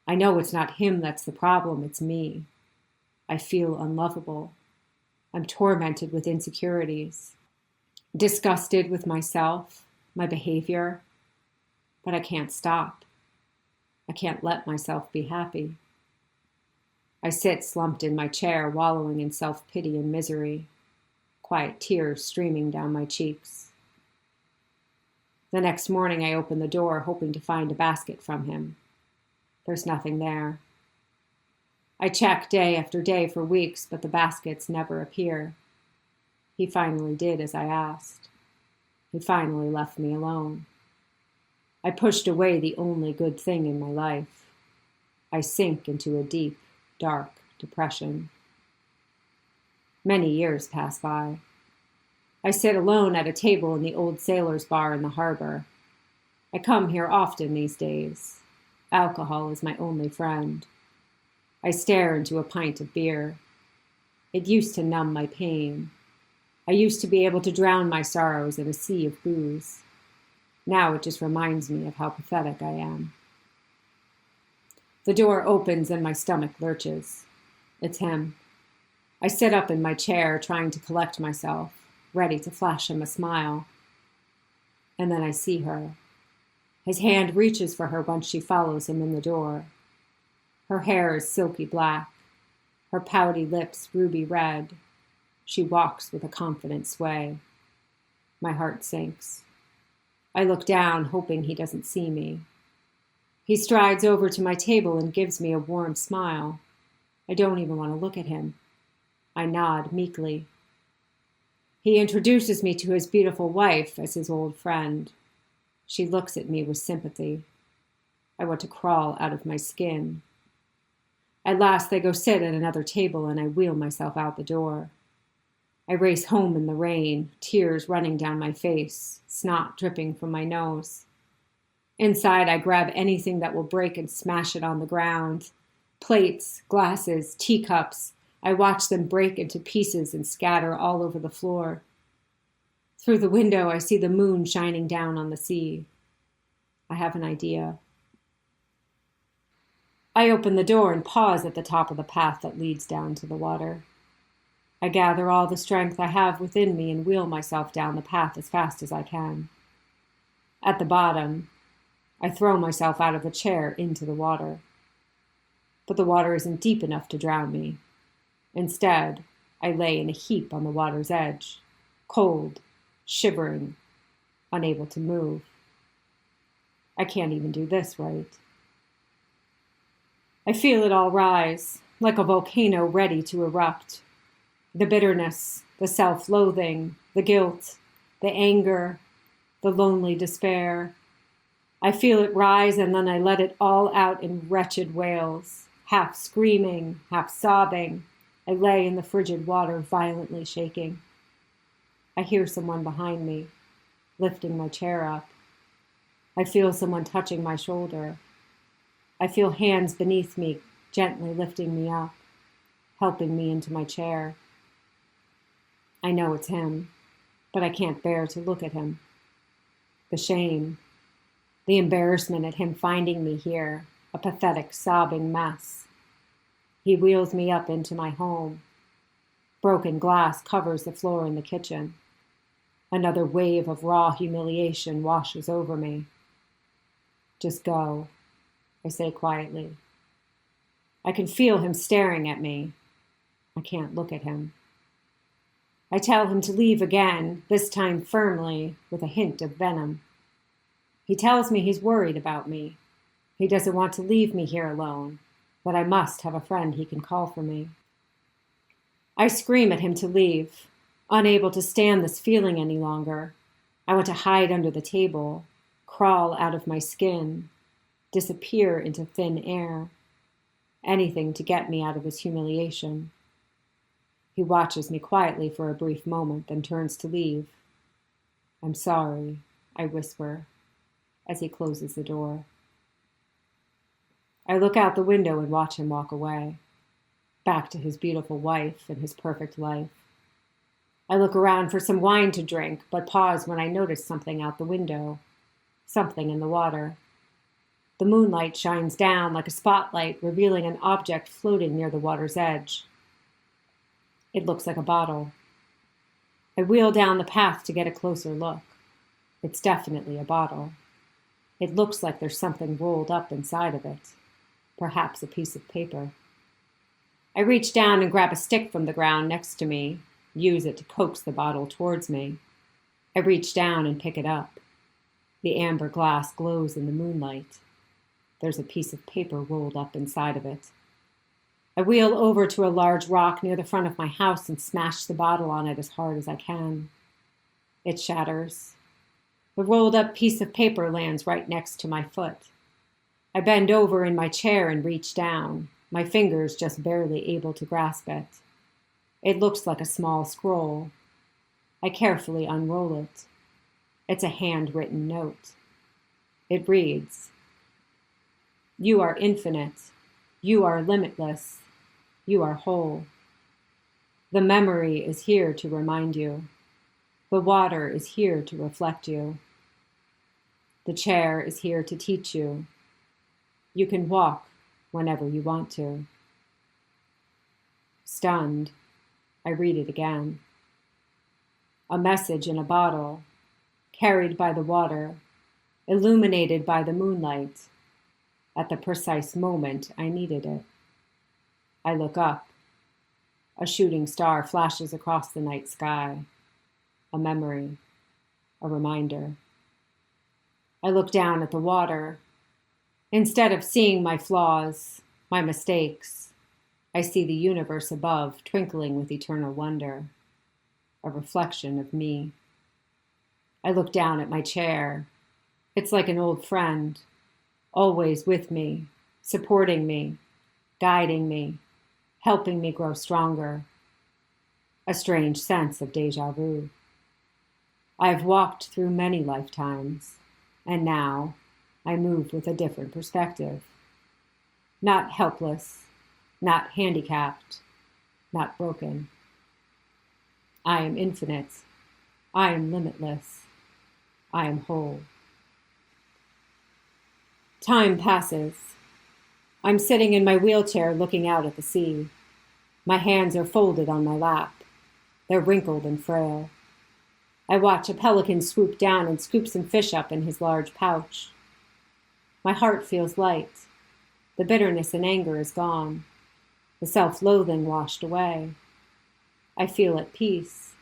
I know it's not him that's the problem, it's me. I feel unlovable. I'm tormented with insecurities, disgusted with myself, my behavior, but I can't stop. I can't let myself be happy. I sit slumped in my chair, wallowing in self-pity and misery, quiet tears streaming down my cheeks. The next morning I open the door, hoping to find a basket from him. There's nothing there. I check day after day for weeks, but the baskets never appear. He finally did as I asked. He finally left me alone. I pushed away the only good thing in my life. I sink into a deep, dark depression. Many years pass by. I sit alone at a table in the old sailor's bar in the harbor. I come here often these days. Alcohol is my only friend. I stare into a pint of beer. It used to numb my pain. I used to be able to drown my sorrows in a sea of booze. Now it just reminds me of how pathetic I am. The door opens and my stomach lurches. It's him. I sit up in my chair, trying to collect myself, ready to flash him a smile. And then I see her. His hand reaches for her once she follows him in the door. Her hair is silky black, her pouty lips ruby red. She walks with a confident sway. My heart sinks. I look down, hoping he doesn't see me. He strides over to my table and gives me a warm smile. I don't even want to look at him. I nod meekly. He introduces me to his beautiful wife as his old friend. She looks at me with sympathy. I want to crawl out of my skin. At last they go sit at another table and I wheel myself out the door. I race home in the rain, tears running down my face, snot dripping from my nose. Inside I grab anything that will break and smash it on the ground. Plates, glasses, teacups. I watch them break into pieces and scatter all over the floor. Through the window, I see the moon shining down on the sea. I have an idea. I open the door and pause at the top of the path that leads down to the water. I gather all the strength I have within me and wheel myself down the path as fast as I can. At the bottom, I throw myself out of the chair into the water. But the water isn't deep enough to drown me. Instead, I lay in a heap on the water's edge, cold, shivering, unable to move. I can't even do this right. I feel it all rise, like a volcano ready to erupt. The bitterness, the self-loathing, the guilt, the anger, the lonely despair. I feel it rise and then I let it all out in wretched wails, half screaming, half sobbing. I lay in the frigid water, violently shaking. I hear someone behind me, lifting my chair up. I feel someone touching my shoulder. I feel hands beneath me, gently lifting me up, helping me into my chair. I know it's him, but I can't bear to look at him. The shame, the embarrassment at him finding me here, a pathetic, sobbing mess. He wheels me up into my home. Broken glass covers the floor in the kitchen. Another wave of raw humiliation washes over me. Just go, I say quietly. I can feel him staring at me. I can't look at him. I tell him to leave again, this time firmly, with a hint of venom. He tells me he's worried about me. He doesn't want to leave me here alone, but I must have a friend he can call for me. I scream at him to leave, unable to stand this feeling any longer. I want to hide under the table, crawl out of my skin, disappear into thin air. Anything to get me out of his humiliation. He watches me quietly for a brief moment, then turns to leave. I'm sorry, I whisper, as he closes the door. I look out the window and watch him walk away, back to his beautiful wife and his perfect life. I look around for some wine to drink, but pause when I notice something out the window, something in the water. The moonlight shines down like a spotlight, revealing an object floating near the water's edge. It looks like a bottle. I wheel down the path to get a closer look. It's definitely a bottle. It looks like there's something rolled up inside of it, perhaps a piece of paper. I reach down and grab a stick from the ground next to me, use it to coax the bottle towards me. I reach down and pick it up. The amber glass glows in the moonlight. There's a piece of paper rolled up inside of it. I wheel over to a large rock near the front of my house and smash the bottle on it as hard as I can. It shatters. The rolled up piece of paper lands right next to my foot. I bend over in my chair and reach down, my fingers just barely able to grasp it. It looks like a small scroll. I carefully unroll it. It's a handwritten note. It reads, "You are infinite. You are limitless. You are whole. The memory is here to remind you. The water is here to reflect you. The chair is here to teach you. You can walk whenever you want to." Stunned, I read it again. A message in a bottle, carried by the water, illuminated by the moonlight, at the precise moment I needed it. I look up. A shooting star flashes across the night sky. A memory, a reminder. I look down at the water. Instead of seeing my flaws, my mistakes, I see the universe above twinkling with eternal wonder, a reflection of me. I look down at my chair. It's like an old friend, always with me, supporting me, guiding me, helping me grow stronger. A strange sense of déjà vu. I've walked through many lifetimes, and now I move with a different perspective. Not helpless, not handicapped, not broken. I am infinite. I am limitless. I am whole. Time passes. I'm sitting in my wheelchair looking out at the sea. My hands are folded on my lap. They're wrinkled and frail. I watch a pelican swoop down and scoop some fish up in his large pouch. My heart feels light. The bitterness and anger is gone. The self-loathing washed away. I feel at peace,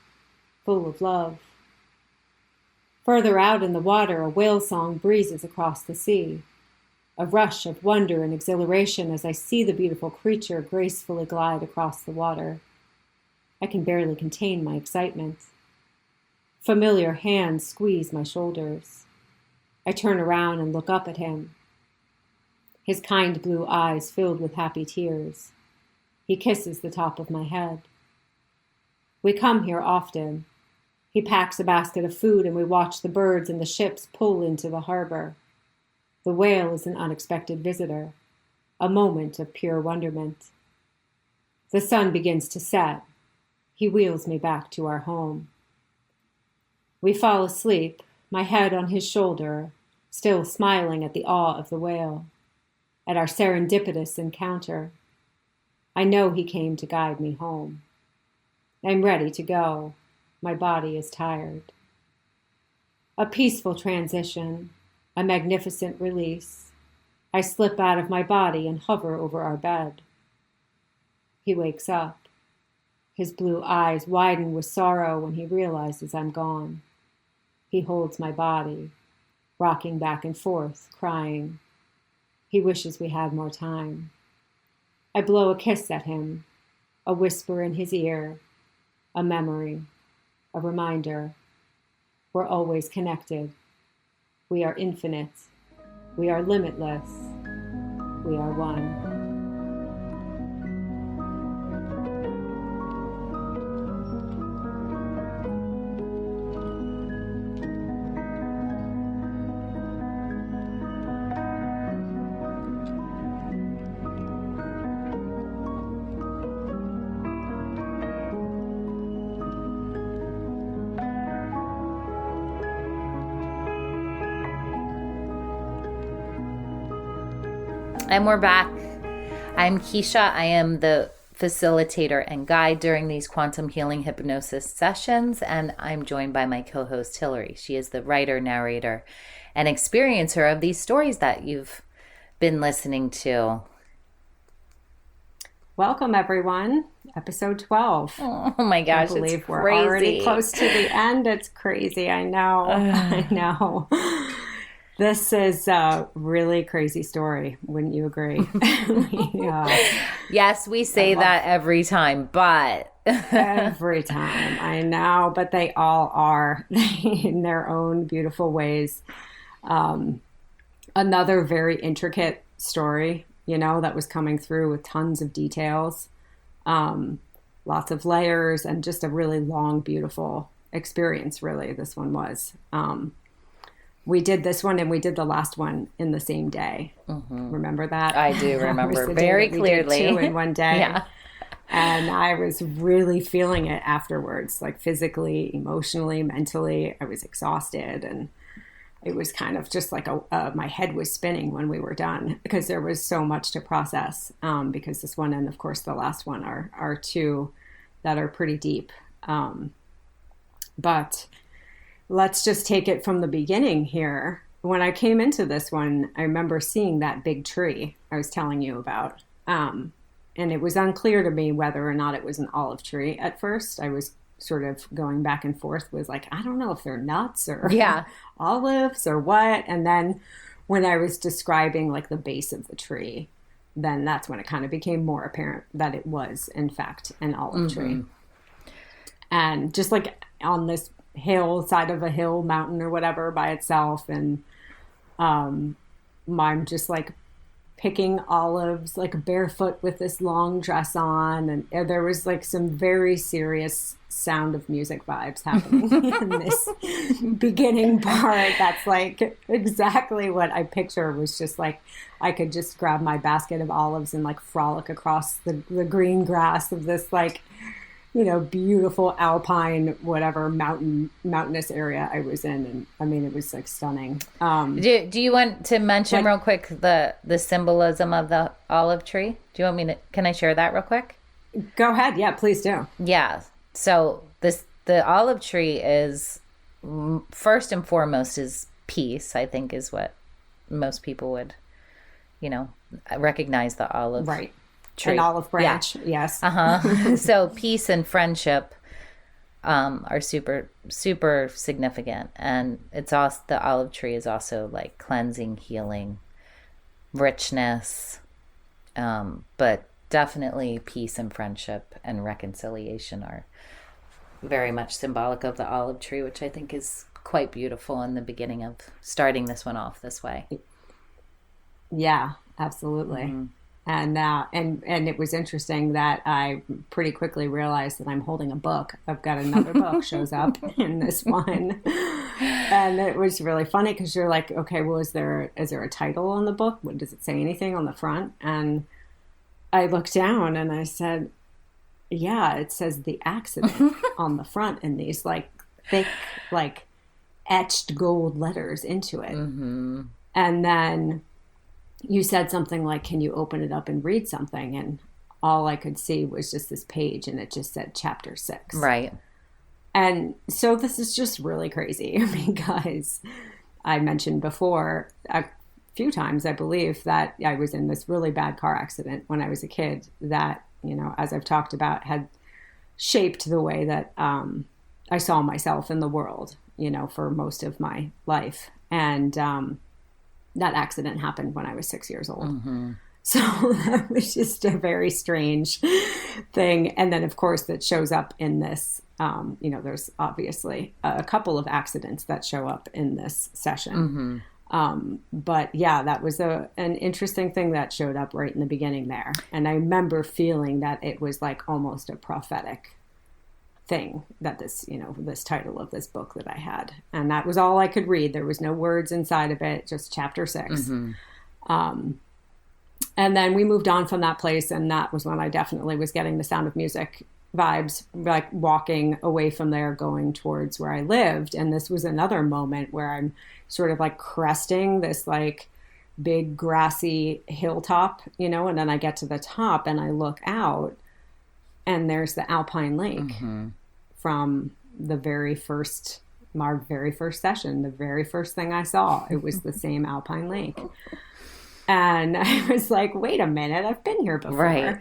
full of love. Further out in the water, a whale song breezes across the sea. A rush of wonder and exhilaration as I see the beautiful creature gracefully glide across the water. I can barely contain my excitement. Familiar hands squeeze my shoulders. I turn around and look up at him. His kind blue eyes filled with happy tears. He kisses the top of my head. We come here often. He packs a basket of food and we watch the birds and the ships pull into the harbor. The whale is an unexpected visitor, a moment of pure wonderment. The sun begins to set. He wheels me back to our home. We fall asleep, my head on his shoulder, still smiling at the awe of the whale, at our serendipitous encounter. I know he came to guide me home. I'm ready to go. My body is tired. A peaceful transition, a magnificent release. I slip out of my body and hover over our bed. He wakes up. His blue eyes widen with sorrow when he realizes I'm gone. He holds my body, rocking back and forth, crying. He wishes we had more time. I blow a kiss at him, a whisper in his ear, a memory, a reminder. We're always connected. We are infinite. We are limitless. We are one. And we're back. I'm Keisha. I am the facilitator and guide during these quantum healing hypnosis sessions, and I'm joined by my co-host Hillary. She is the writer, narrator, and experiencer of these stories that you've been listening to. Welcome, everyone. Episode 12. Oh my gosh, I believe it's we're crazy. already close to the end. It's crazy. I know. I know. This is a really crazy story. Wouldn't you agree? Yeah. Yes, we say that every time, but Every time. I know, but they all are in their own beautiful ways. Another very intricate story, that was coming through with tons of details, lots of layers, and just a really long, beautiful experience, really, this one was. We did this one and we did the last one in the same day. Mm-hmm. Remember that? I do remember very clearly. We did 2 in one day. Yeah. And I was really feeling it afterwards, like physically, emotionally, mentally. I was exhausted, and it was kind of just like my head was spinning when we were done because there was so much to process. Because this one and, of course, the last one are 2 that are pretty deep. But let's just take it from the beginning here. When I came into this one, I remember seeing that big tree I was telling you about. And it was unclear to me whether or not it was an olive tree at first. I was sort of going back and forth with like, I don't know if they're nuts or olives or what. And then when I was describing like the base of the tree, then that's when it kind of became more apparent that it was, in fact, an olive tree. And just like on this side of a hill, mountain or whatever by itself. And I'm just like picking olives like barefoot with this long dress on, and there was like some very serious Sound of Music vibes happening in this beginning part. That's like exactly what I picture, was just like I could just grab my basket of olives and like frolic across the green grass of this like beautiful alpine, whatever mountainous area I was in. And I mean, it was like stunning. Do you want to mention real quick the symbolism of the olive tree? Do you want me to, can I share that real quick? Go ahead. Yeah, please do. Yeah. So the olive tree is, first and foremost, is peace, I think, is what most people would, recognize the olive. Right. Tree. An olive branch, yes. So peace and friendship are super, super significant. And it's also, the olive tree is also like cleansing, healing, richness, but definitely peace and friendship and reconciliation are very much symbolic of the olive tree, which I think is quite beautiful in the beginning of starting this one off this way. Yeah, absolutely. Mm-hmm. And it was interesting that I pretty quickly realized that I'm holding a book. I've got another book shows up in this one. And it was really funny because you're like, okay, well, is there a title on the book? What, does it say anything on the front? And I looked down and I said, yeah, it says The Accident on the front in these like thick, like etched gold letters into it. Mm-hmm. And then you said something like, can you open it up and read something? And all I could see was just this page and it just said chapter 6. Right. And so this is just really crazy because I mentioned before a few times, I believe, that I was in this really bad car accident when I was a kid that, as I've talked about, had shaped the way that I saw myself in the world, for most of my life. And that accident happened when I was 6 years old. Mm-hmm. So that was just a very strange thing. And then, of course, that shows up in this, there's obviously a couple of accidents that show up in this session. Mm-hmm. But yeah, that was an interesting thing that showed up right in the beginning there. And I remember feeling that it was like almost a prophetic thing that this title of this book that I had. And that was all I could read. There was no words inside of it, just chapter 6. Mm-hmm. And then we moved on from that place. And that was when I definitely was getting the Sound of Music vibes, like walking away from there, going towards where I lived. And this was another moment where I'm sort of like cresting this like big grassy hilltop, and then I get to the top and I look out and there's the Alpine Lake. Mm-hmm. From my very first session, the very first thing I saw, it was the same Alpine Lake. And I was like, wait a minute, I've been here before. Right.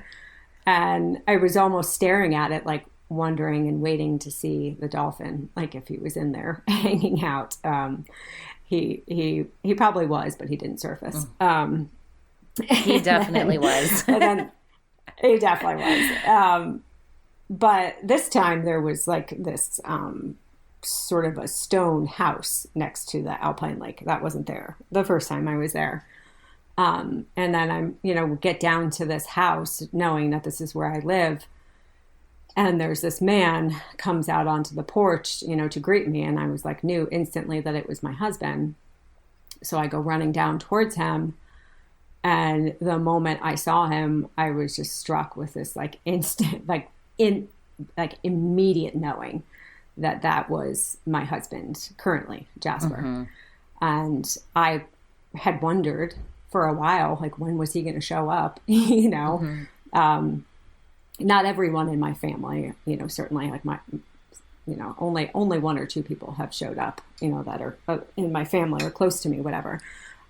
And I was almost staring at it, like wondering and waiting to see the dolphin, like if he was in there hanging out. he probably was, but he didn't surface. He definitely was. And then he definitely was. But this time there was like this sort of a stone house next to the Alpine Lake. That wasn't there the first time I was there. And then I'm, get down to this house knowing that this is where I live. And there's this man comes out onto the porch, to greet me. And I was like, knew instantly that it was my husband. So I go running down towards him. And the moment I saw him, I was just struck with this like instant, immediate knowing that was my husband currently, Jasper. Mm-hmm. And I had wondered for a while, like, when was he going to show up? Mm-hmm. Not everyone in my family, certainly like only one or two people have showed up, that are in my family or close to me, whatever.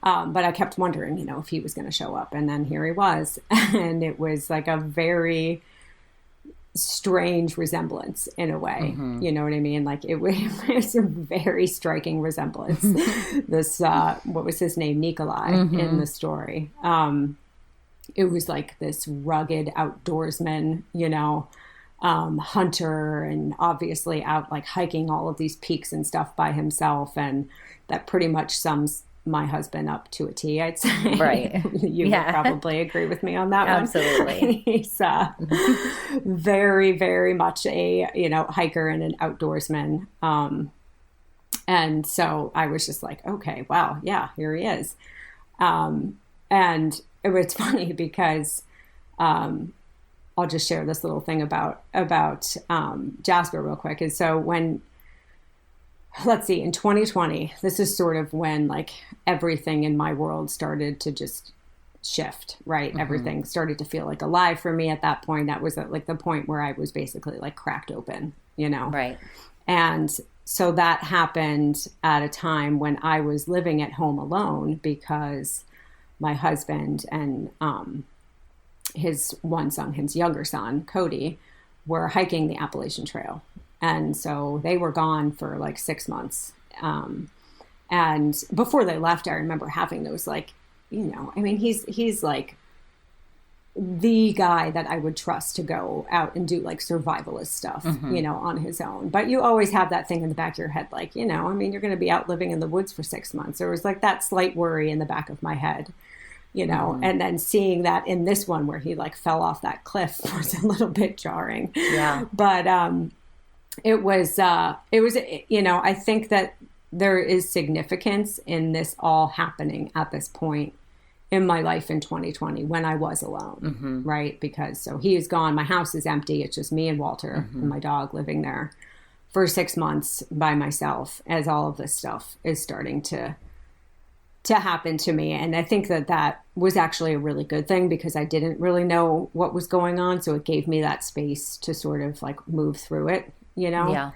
But I kept wondering, if he was going to show up. And then here he was. And it was like a very strange resemblance in a way. Mm-hmm. You know what I mean? Like it was a very striking resemblance. This, what was his name? Nikolai mm-hmm. in the story. It was like this rugged outdoorsman, hunter, and obviously out like hiking all of these peaks and stuff by himself. And that pretty much sums my husband up to a T, I'd say. Right. You would probably agree with me on that one. Absolutely. He's very, very much a, hiker and an outdoorsman. And so I was just like, okay, wow, yeah, here he is. And it was funny because I'll just share this little thing about Jasper real quick. And so let's see, in 2020, this is sort of when like everything in my world started to just shift, right? Mm-hmm. Everything started to feel like alive for me at that point. That was like the point where I was basically like cracked open, Right. And so that happened at a time when I was living at home alone because my husband and his one son, his younger son, Cody, were hiking the Appalachian Trail. And so they were gone for like 6 months. And before they left, I remember having those like, he's like the guy that I would trust to go out and do like survivalist stuff, mm-hmm. On his own. But you always have that thing in the back of your head, like, you're going to be out living in the woods for 6 months. There was like that slight worry in the back of my head, mm-hmm. and then seeing that in this one where he like fell off that cliff was a little bit jarring. Yeah. But, it was, I think that there is significance in this all happening at this point in my life in 2020 when I was alone, mm-hmm. right? Because so he is gone. My house is empty. It's just me and Walter mm-hmm. and my dog living there for 6 months by myself as all of this stuff is starting to happen to me. And I think that was actually a really good thing because I didn't really know what was going on. So it gave me that space to sort of like move through it. Yeah.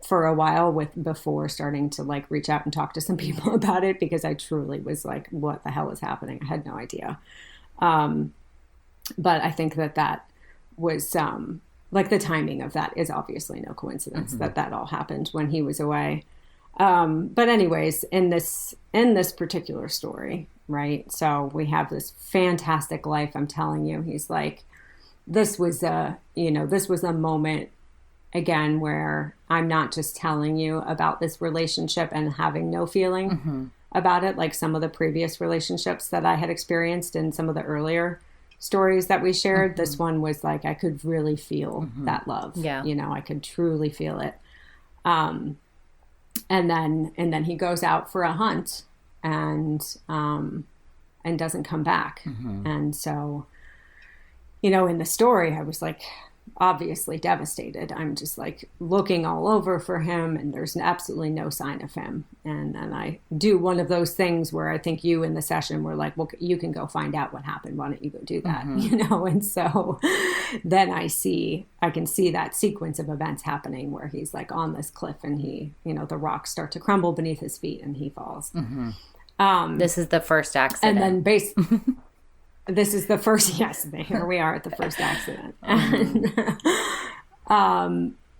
For a while before starting to like reach out and talk to some people about it because I truly was like, what the hell is happening? I had no idea. But I think that was like the timing of that is obviously no coincidence mm-hmm. that all happened when he was away. But anyways, in this particular story, right? So we have this fantastic life. I'm telling you, he's like, this was a moment again, where I'm not just telling you about this relationship and having no feeling mm-hmm. about it, like some of the previous relationships that I had experienced in some of the earlier stories that we shared. Mm-hmm. This one was like, I could really feel mm-hmm. that love. Yeah. I could truly feel it. And then he goes out for a hunt and doesn't come back. Mm-hmm. And so, in the story, I was like, obviously devastated. I'm just like looking all over for him and there's absolutely no sign of him. And then I do one of those things where I think you in the session were like, well, you can go find out what happened. Why don't you go do that? Mm-hmm. And so then I can see that sequence of events happening where he's like on this cliff and he, the rocks start to crumble beneath his feet and he falls. Mm-hmm. This is the first accident. And then this is the first, yes, here we are at the first accident.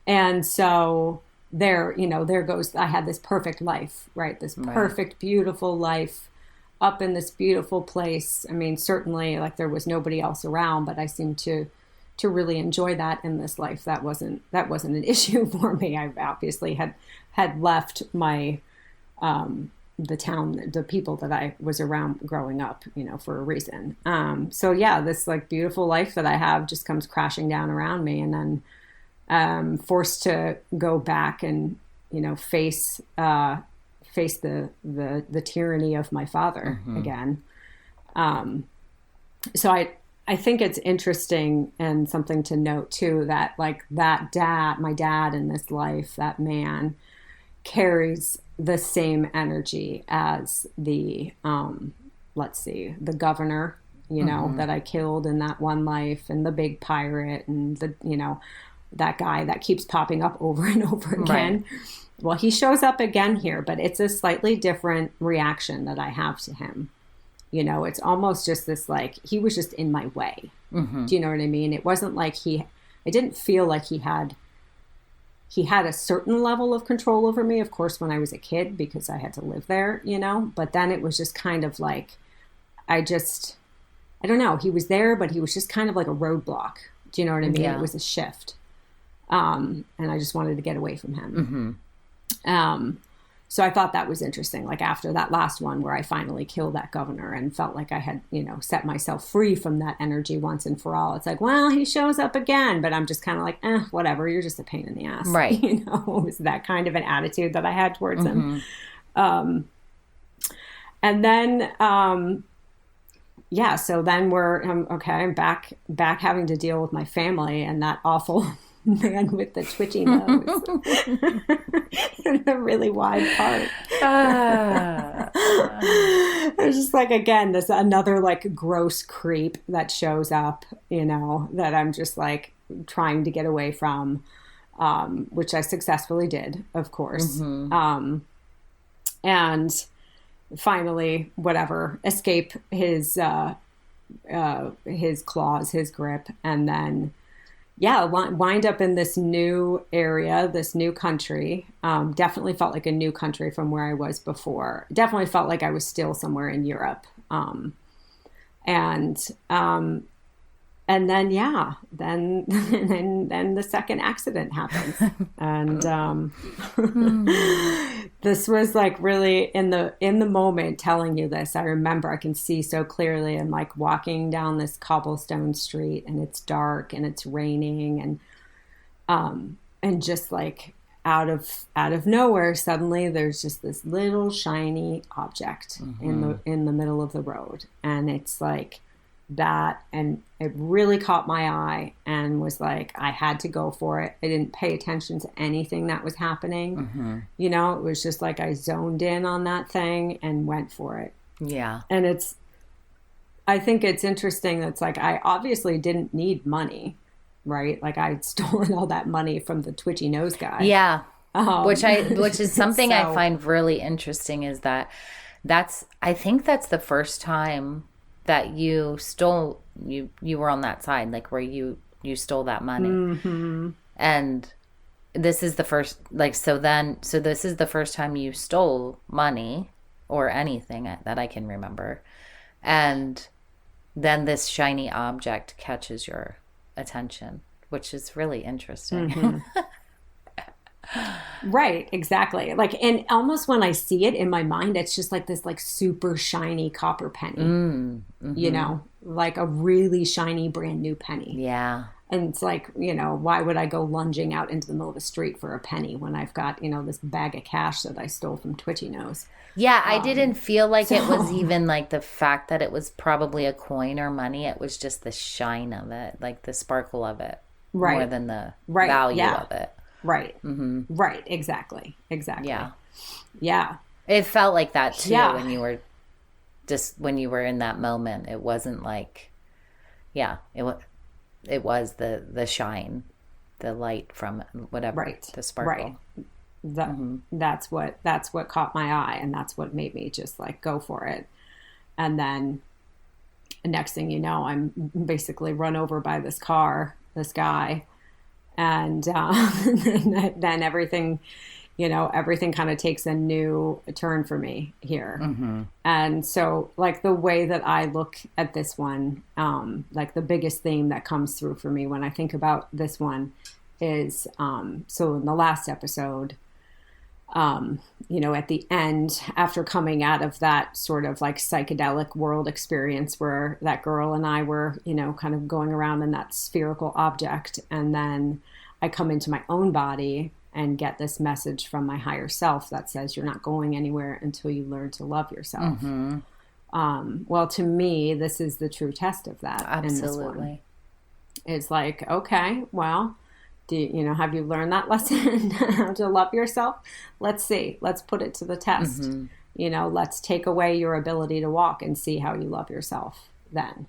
And so there, there goes, I had this perfect life, right? This perfect, beautiful life up in this beautiful place. I mean, certainly like there was nobody else around, but I seemed to really enjoy that in this life. That wasn't an issue for me. I obviously had left my, the town, the people that I was around growing up, for a reason. So yeah, this like beautiful life that I have just comes crashing down around me, and then forced to go back and face the tyranny of my father again. So I think it's interesting and something to note too, that like my dad in this life, that man carries the same energy as the the governor, that I killed in that one life, and the big pirate, and that guy that keeps popping up over and over again. Right. Well, he shows up again here, but it's a slightly different reaction that I have to him. It's almost just this, like, he was just in my way. Do you know what I mean? It wasn't like I didn't feel like he had a certain level of control over me, of course, when I was a kid, because I had to live there, but then it was just kind of like, I don't know. He was there, but he was just kind of like a roadblock. Do you know what I mean? Yeah. It was a shift. And I just wanted to get away from him. So I thought that was interesting. Like after that last one where I finally killed that governor and felt like I had, set myself free from that energy once and for all. It's like, well, he shows up again, but I'm just kind of like, whatever. You're just a pain in the ass. Right. It was that kind of an attitude that I had towards him. And then, so then I'm back having to deal with my family and that awful man with the twitchy nose and a really wide part. It's just like, again, this another like gross creep that shows up, that I'm just like trying to get away from, which I successfully did, of course. And finally, escape his claws, his grip, and then wind up in this new area, this new country. Definitely felt like a new country from where I was before. Definitely felt like I was still somewhere in Europe. And then then the second accident happens. And this was like really in the moment telling you this. I remember, I can see so clearly. I'm like walking down this cobblestone street, and it's dark and it's raining, and just like out of nowhere, suddenly there's just this little shiny object in the middle of the road, and it's like that, and it really caught my eye and was like, I had to go for it. I didn't pay attention to anything that was happening. It was just like I zoned in on that thing and went for it. Yeah. And I think it's interesting that's like, I obviously didn't need money, right? Like I'd stolen all that money from the twitchy nose guy. Yeah. Which is something I find really interesting, is I think that's the first time that you stole, you were on that side, like where you stole that money. And this is the first, like, so this is the first time you stole money or anything that I can remember. And then this shiny object catches your attention, which is really interesting. Right, exactly. Like, and almost when I see it in my mind, it's just like this like super shiny copper penny, like a really shiny brand new penny. Yeah. And it's like, why would I go lunging out into the middle of the street for a penny when I've got, this bag of cash that I stole from Twitchy Nose? Yeah, I didn't feel like it was even like the fact that it was probably a coin or money. It was just the shine of it, like the sparkle of it, more than the value of it. Right. Right. Exactly. Yeah. Yeah. It felt like that too when you were in that moment. It wasn't like, it was the shine, the light from whatever, the sparkle. Right. That's what caught my eye, and that's what made me just like go for it. And then the next thing you know, I'm basically run over by this guy. And then everything, everything kind of takes a new turn for me here. Mm-hmm. And so, like, the way that I look at this one, like, the biggest theme that comes through for me when I think about this one is, so in the last episode, at the end, after coming out of that sort of like psychedelic world experience where that girl and I were, kind of going around in that spherical object, and then I come into my own body and get this message from my higher self that says you're not going anywhere until you learn to love yourself. Mm-hmm. Well, to me, this is the true test of that. Absolutely. In this one. It's like, okay, well, have you learned that lesson how to love yourself? Let's see. Let's put it to the test. Mm-hmm. Let's take away your ability to walk and see how you love yourself then.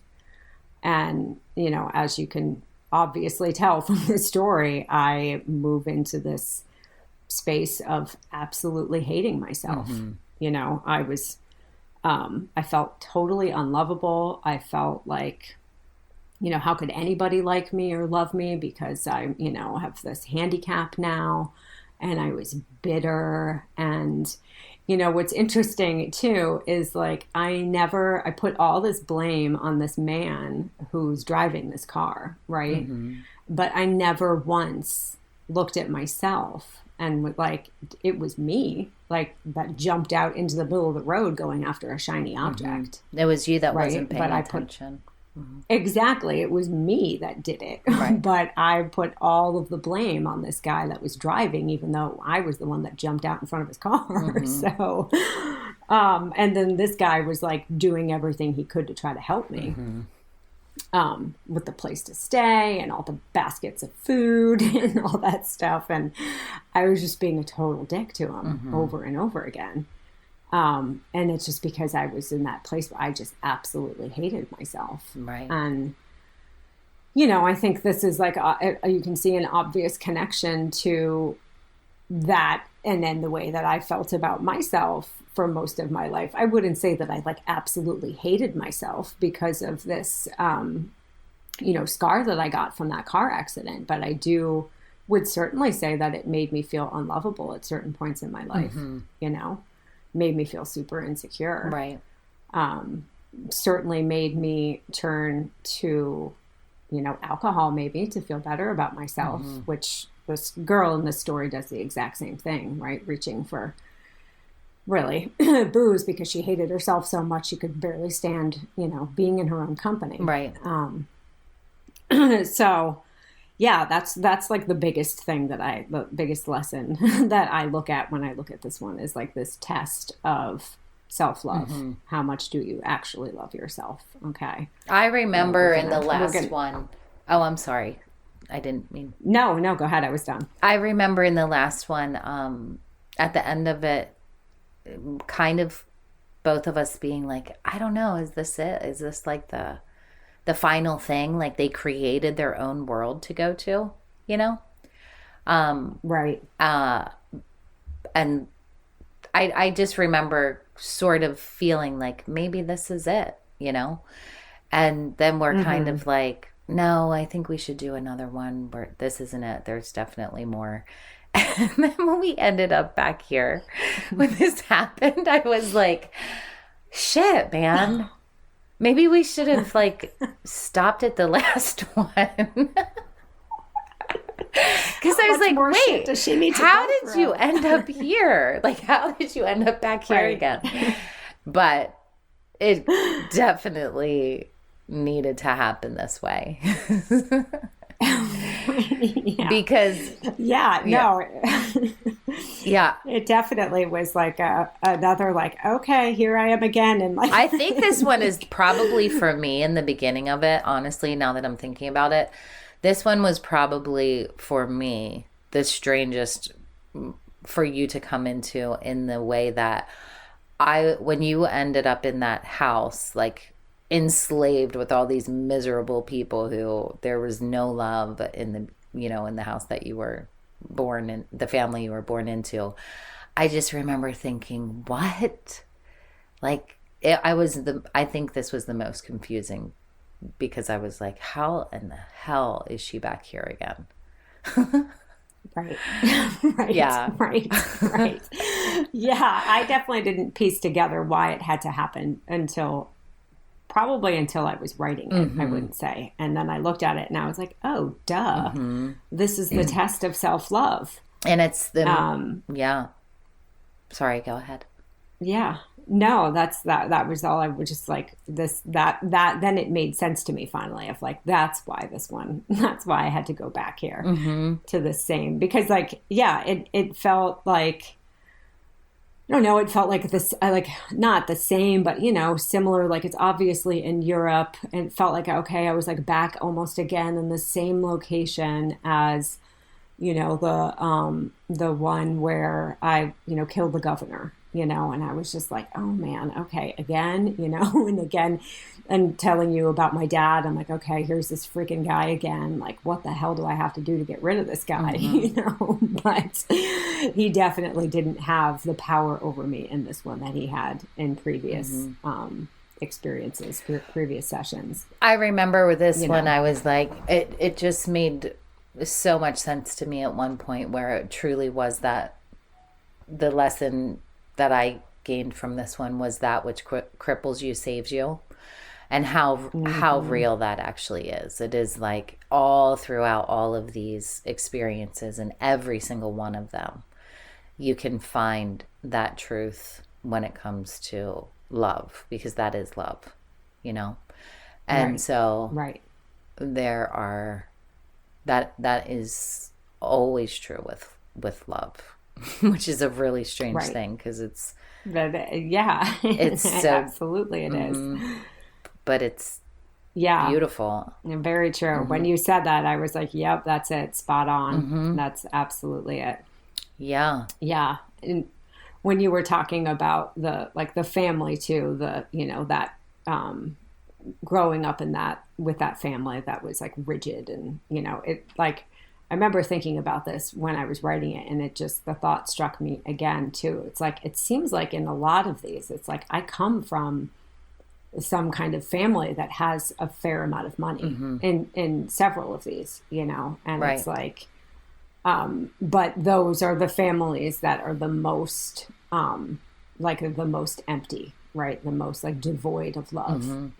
And, as you can obviously tell from the story, I move into this space of absolutely hating myself. Mm-hmm. I was, I felt totally unlovable. I felt like, how could anybody like me or love me because I, have this handicap now, and I was bitter. And, what's interesting too is like, I put all this blame on this man who's driving this car, right? Mm-hmm. But I never once looked at myself and like, it was me, like, that jumped out into the middle of the road going after a shiny object. Mm-hmm. It was you that right? wasn't paying but attention. Exactly. It was me that did it. Right. But I put all of the blame on this guy that was driving, even though I was the one that jumped out in front of his car. Mm-hmm. So, and then this guy was like doing everything he could to try to help me. With the place to stay and all the baskets of food and all that stuff. And I was just being a total dick to him over and over again. And it's just because I was in that place where I just absolutely hated myself. Right. And, I think this is like, you can see an obvious connection to that. And then the way that I felt about myself for most of my life. I wouldn't say that I like absolutely hated myself because of this, scar that I got from that car accident. But I would certainly say that it made me feel unlovable at certain points in my life, made me feel super insecure. Right. Certainly made me turn to, alcohol maybe to feel better about myself, which this girl in this story does the exact same thing, right? Reaching for really booze because she hated herself so much she could barely stand, being in her own company. Right. So yeah, that's like the biggest lesson that I look at when I look at this one is like this test of self-love. How much do you actually love yourself? Okay. I remember in the last one. Oh, I'm sorry. I didn't mean. No, go ahead. I was done. I remember in the last one, at the end of it, kind of both of us being like, I don't know, is this it? Is this like the final thing? Like they created their own world to go to, Right. And I just remember sort of feeling like maybe this is it, and then we're kind of like, no, I think we should do another one where this isn't it. There's definitely more. And then when we ended up back here, when this happened, I was like, shit, man. Maybe we should have like stopped at the last one. Because I was like, wait, does she need to how go did through? you end up here? Like, how did you end up back here again? But it definitely needed to happen this way. Yeah. Because it definitely was like another like, okay, here I am again. And like, I think this one is probably for me in the beginning of it, honestly, now that I'm thinking about it, this one was probably for me the strangest for you to come into, in the way that when you ended up in that house, like enslaved with all these miserable people who there was no love in the house that you were born in, the family you were born into. I just remember thinking, what? Like I think this was the most confusing, because I was like, how in the hell is she back here again? Right. Right. Yeah. Right. Right. Yeah. I definitely didn't piece together why it had to happen probably until I was writing it, I wouldn't say. And then I looked at it and I was like, oh, duh. This is the test of self-love. And it's yeah. Sorry, go ahead. Yeah. No, that was all. I was just like then it made sense to me finally of like, that's why I had to go back here to the same, because like, yeah, it felt like, I don't know, it felt like this, like not the same, but similar, like it's obviously in Europe, and it felt like, okay, I was like back almost again in the same location as, the one where I, killed the governor. And I was just like, oh man, okay, again, and again, and telling you about my dad. I'm like, okay, here's this freaking guy again. Like, what the hell do I have to do to get rid of this guy? But he definitely didn't have the power over me in this one that he had in previous experiences, previous sessions. I remember with this one, I was like, it just made so much sense to me at one point where it truly was that the lesson that I gained from this one was that which cripples you saves you, and how real that actually is. It is like all throughout all of these experiences, and every single one of them, you can find that truth when it comes to love, because that is love, and so there are that is always true with love. Which is a really strange thing, because it's it's so absolutely it is, but it's beautiful and very true. When you said that, I was like, yep, that's it, spot on. That's absolutely it. Yeah And when you were talking about the family too, that growing up in that with that family that was like rigid, and it like, I remember thinking about this when I was writing it, and the thought struck me again too. It's like, it seems like in a lot of these, it's like I come from some kind of family that has a fair amount of money in several of these, and it's like, but those are the families that are the most, like the most empty, right? The most like devoid of love,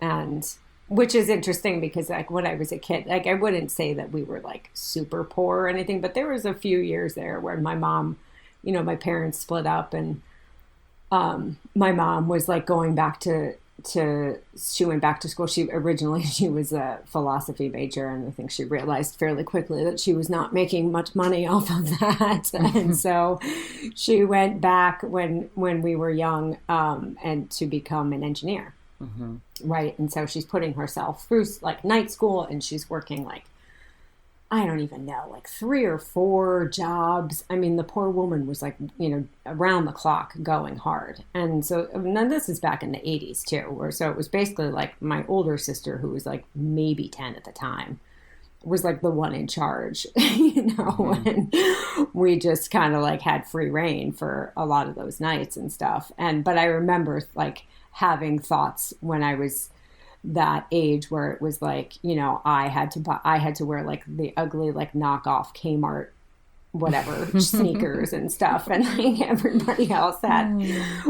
and which is interesting, because like when I was a kid, like I wouldn't say that we were like super poor or anything, but there was a few years there where my mom, my parents split up, and my mom was like going back she went back to school. She was a philosophy major, and I think she realized fairly quickly that she was not making much money off of that. And so she went back when we were young, and to become an engineer. Right. And so she's putting herself through like night school, and she's working like, I don't even know, like 3 or 4 jobs. I mean, the poor woman was like, around the clock going hard. And so, then this is back in the 80s too, so it was basically like my older sister, who was like maybe 10 at the time, was like the one in charge, and we just kind of like had free reign for a lot of those nights and stuff. But I remember like having thoughts when I was that age where it was like, I had to wear like the ugly, like knockoff Kmart, whatever sneakers and stuff. And like everybody else had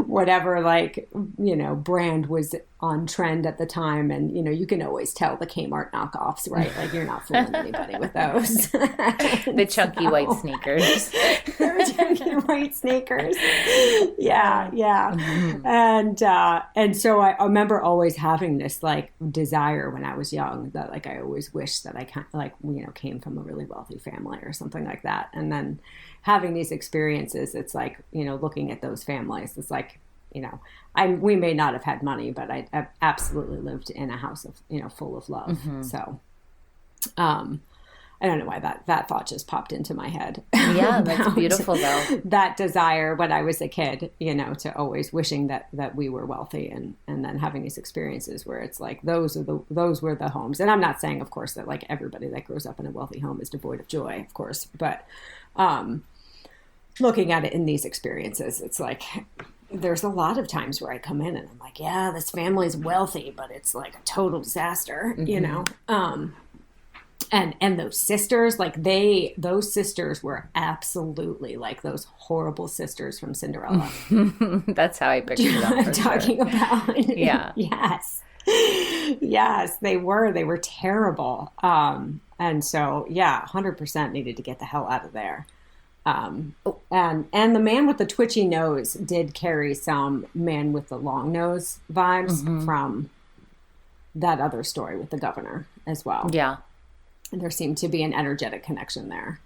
whatever, like, brand was on trend at the time. And, you can always tell the Kmart knockoffs, right? Like you're not fooling anybody with those. The chunky white sneakers. The chunky white sneakers. Yeah. And so I remember always having this like desire when I was young that like I always wished that I came from a really wealthy family or something like that. And then having these experiences, it's like, looking at those families, it's like, we may not have had money, but I've absolutely lived in a house of, full of love. So, I don't know why that thought just popped into my head. Yeah, that's beautiful though. That desire when I was a kid, to always wishing that we were wealthy, and then having these experiences where it's like, those were the homes. And I'm not saying, of course, that like everybody that grows up in a wealthy home is devoid of joy, of course, but, looking at it in these experiences, it's like, there's a lot of times where I come in and I'm like, yeah, this family's wealthy, but it's like a total disaster, And those sisters, like those sisters were absolutely like those horrible sisters from Cinderella. That's how I pictured them. I'm talking about. Yeah. Yes. Yes, they were terrible. And so, yeah, 100% needed to get the hell out of there. And the man with the twitchy nose did carry some man with the long nose vibes from that other story with the governor as well. Yeah. There seemed to be an energetic connection there.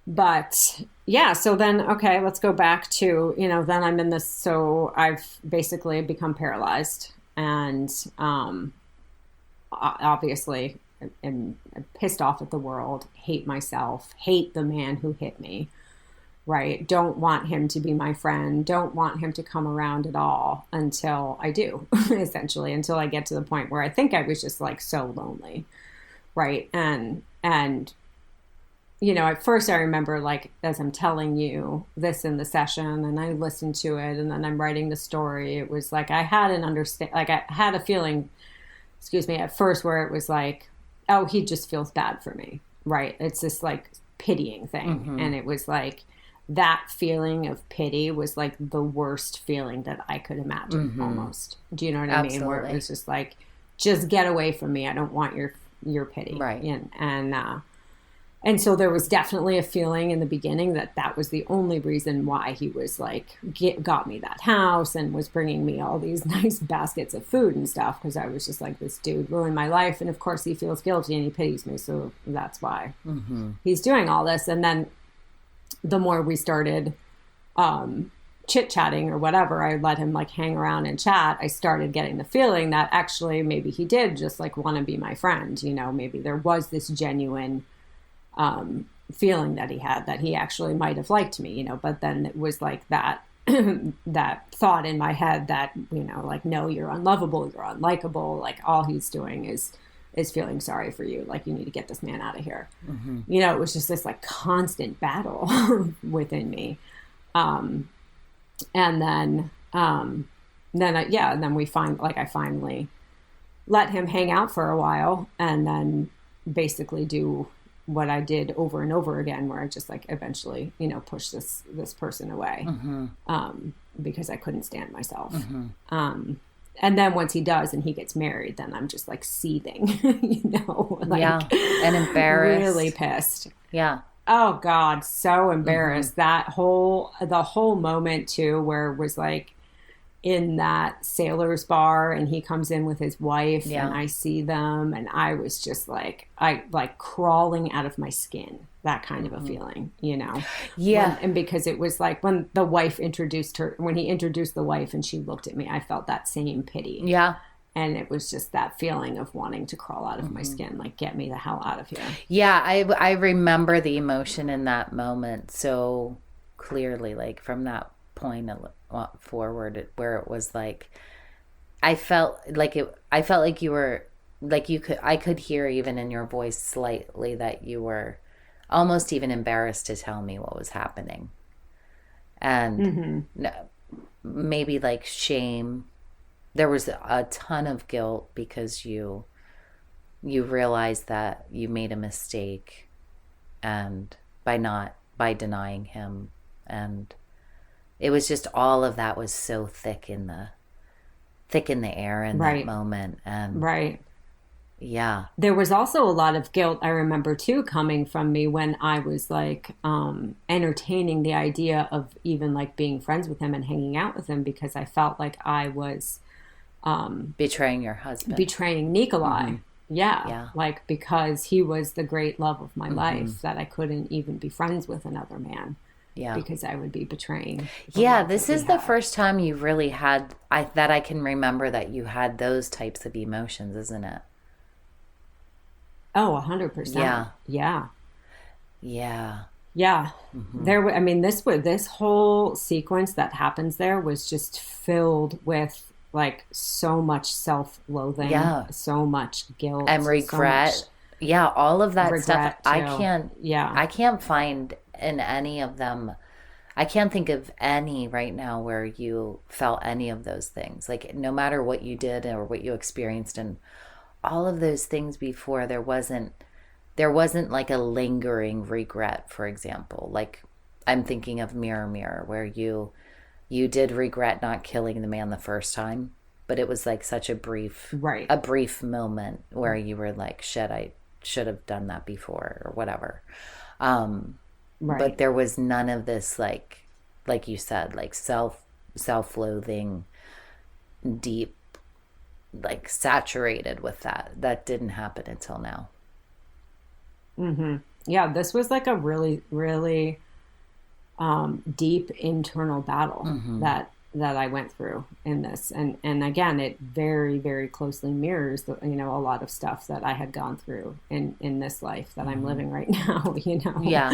But yeah, so then, okay, let's go back to, then I'm in this, so I've basically become paralyzed and, obviously am pissed off at the world, hate myself, hate the man who hit me, right? Don't want him to be my friend. Don't want him to come around at all until I do, essentially, until I get to the point where I think I was just like so lonely. Right. And, at first I remember like, as I'm telling you this in the session and I listened to it and then I'm writing the story, it was like, I had a feeling, at first where it was like, oh, he just feels bad for me. Right. It's this like pitying thing. And it was like, that feeling of pity was like the worst feeling that I could imagine almost. Do you know what I mean? Where it was just like, just get away from me. I don't want your pity. Right. And so there was definitely a feeling in the beginning that was the only reason why he was like, got me that house and was bringing me all these nice baskets of food and stuff. Cause I was just like, this dude ruined my life. And of course he feels guilty and he pities me. So that's why he's doing all this. And then the more we started, chit-chatting or whatever, I let him like hang around and chat, I started getting the feeling that actually maybe he did just like want to be my friend. Maybe there was this genuine feeling that he had that he actually might have liked me, but then it was like that that thought in my head that, like, no, you're unlovable, you're unlikable, like all he's doing is feeling sorry for you, like you need to get this man out of here. It was just this like constant battle within me. And then we I finally let him hang out for a while and then basically do what I did over and over again, where I just like eventually, push this person away, because I couldn't stand myself. And then once he does and he gets married, then I'm just like seething, and embarrassed, really pissed. Yeah. Oh God, so embarrassed. The whole moment too, where it was like in that sailor's bar and he comes in with his wife and I see them and I was just like, crawling out of my skin, that kind of a feeling, Yeah. And because it was like when he introduced the wife and she looked at me, I felt that same pity. Yeah. And it was just that feeling of wanting to crawl out of my skin, like, get me the hell out of here. Yeah, I remember the emotion in that moment so clearly, like from that point forward, where it was like, I felt like you were, like I could hear even in your voice slightly that you were almost even embarrassed to tell me what was happening. And maybe like shame. There was a ton of guilt because you realized that you made a mistake, and by denying him, and it was just all of that was so thick in the air in that moment. And yeah, there was also a lot of guilt, I remember too, coming from me when I was like entertaining the idea of even like being friends with him and hanging out with him, because I felt like I was betraying your husband, betraying Nikolai. Yeah. Like, because he was the great love of my life, that I couldn't even be friends with another man. Yeah. Because I would be betraying. Yeah. This is the first time you really had, that I can remember that you had those types of emotions, isn't it? Oh, 100%. Yeah. Yeah. Yeah. Yeah. This whole sequence that happens there was just filled with like so much self-loathing, so much guilt and regret. All of that stuff. Too. I can't find in any of them. I can't think of any right now where you felt any of those things. Like, no matter what you did or what you experienced and all of those things before, there wasn't like a lingering regret, for example. Like, I'm thinking of Mirror Mirror, where you did regret not killing the man the first time, but it was like such a brief moment where you were like, shit, I should have done that before, or whatever. But there was none of this, like you said, like self-loathing, deep, like saturated with that didn't happen until now. Yeah, this was like a really, really deep internal battle that I went through in this, and again, it very, very closely mirrors a lot of stuff that I had gone through in this life that I'm living right now. Yeah.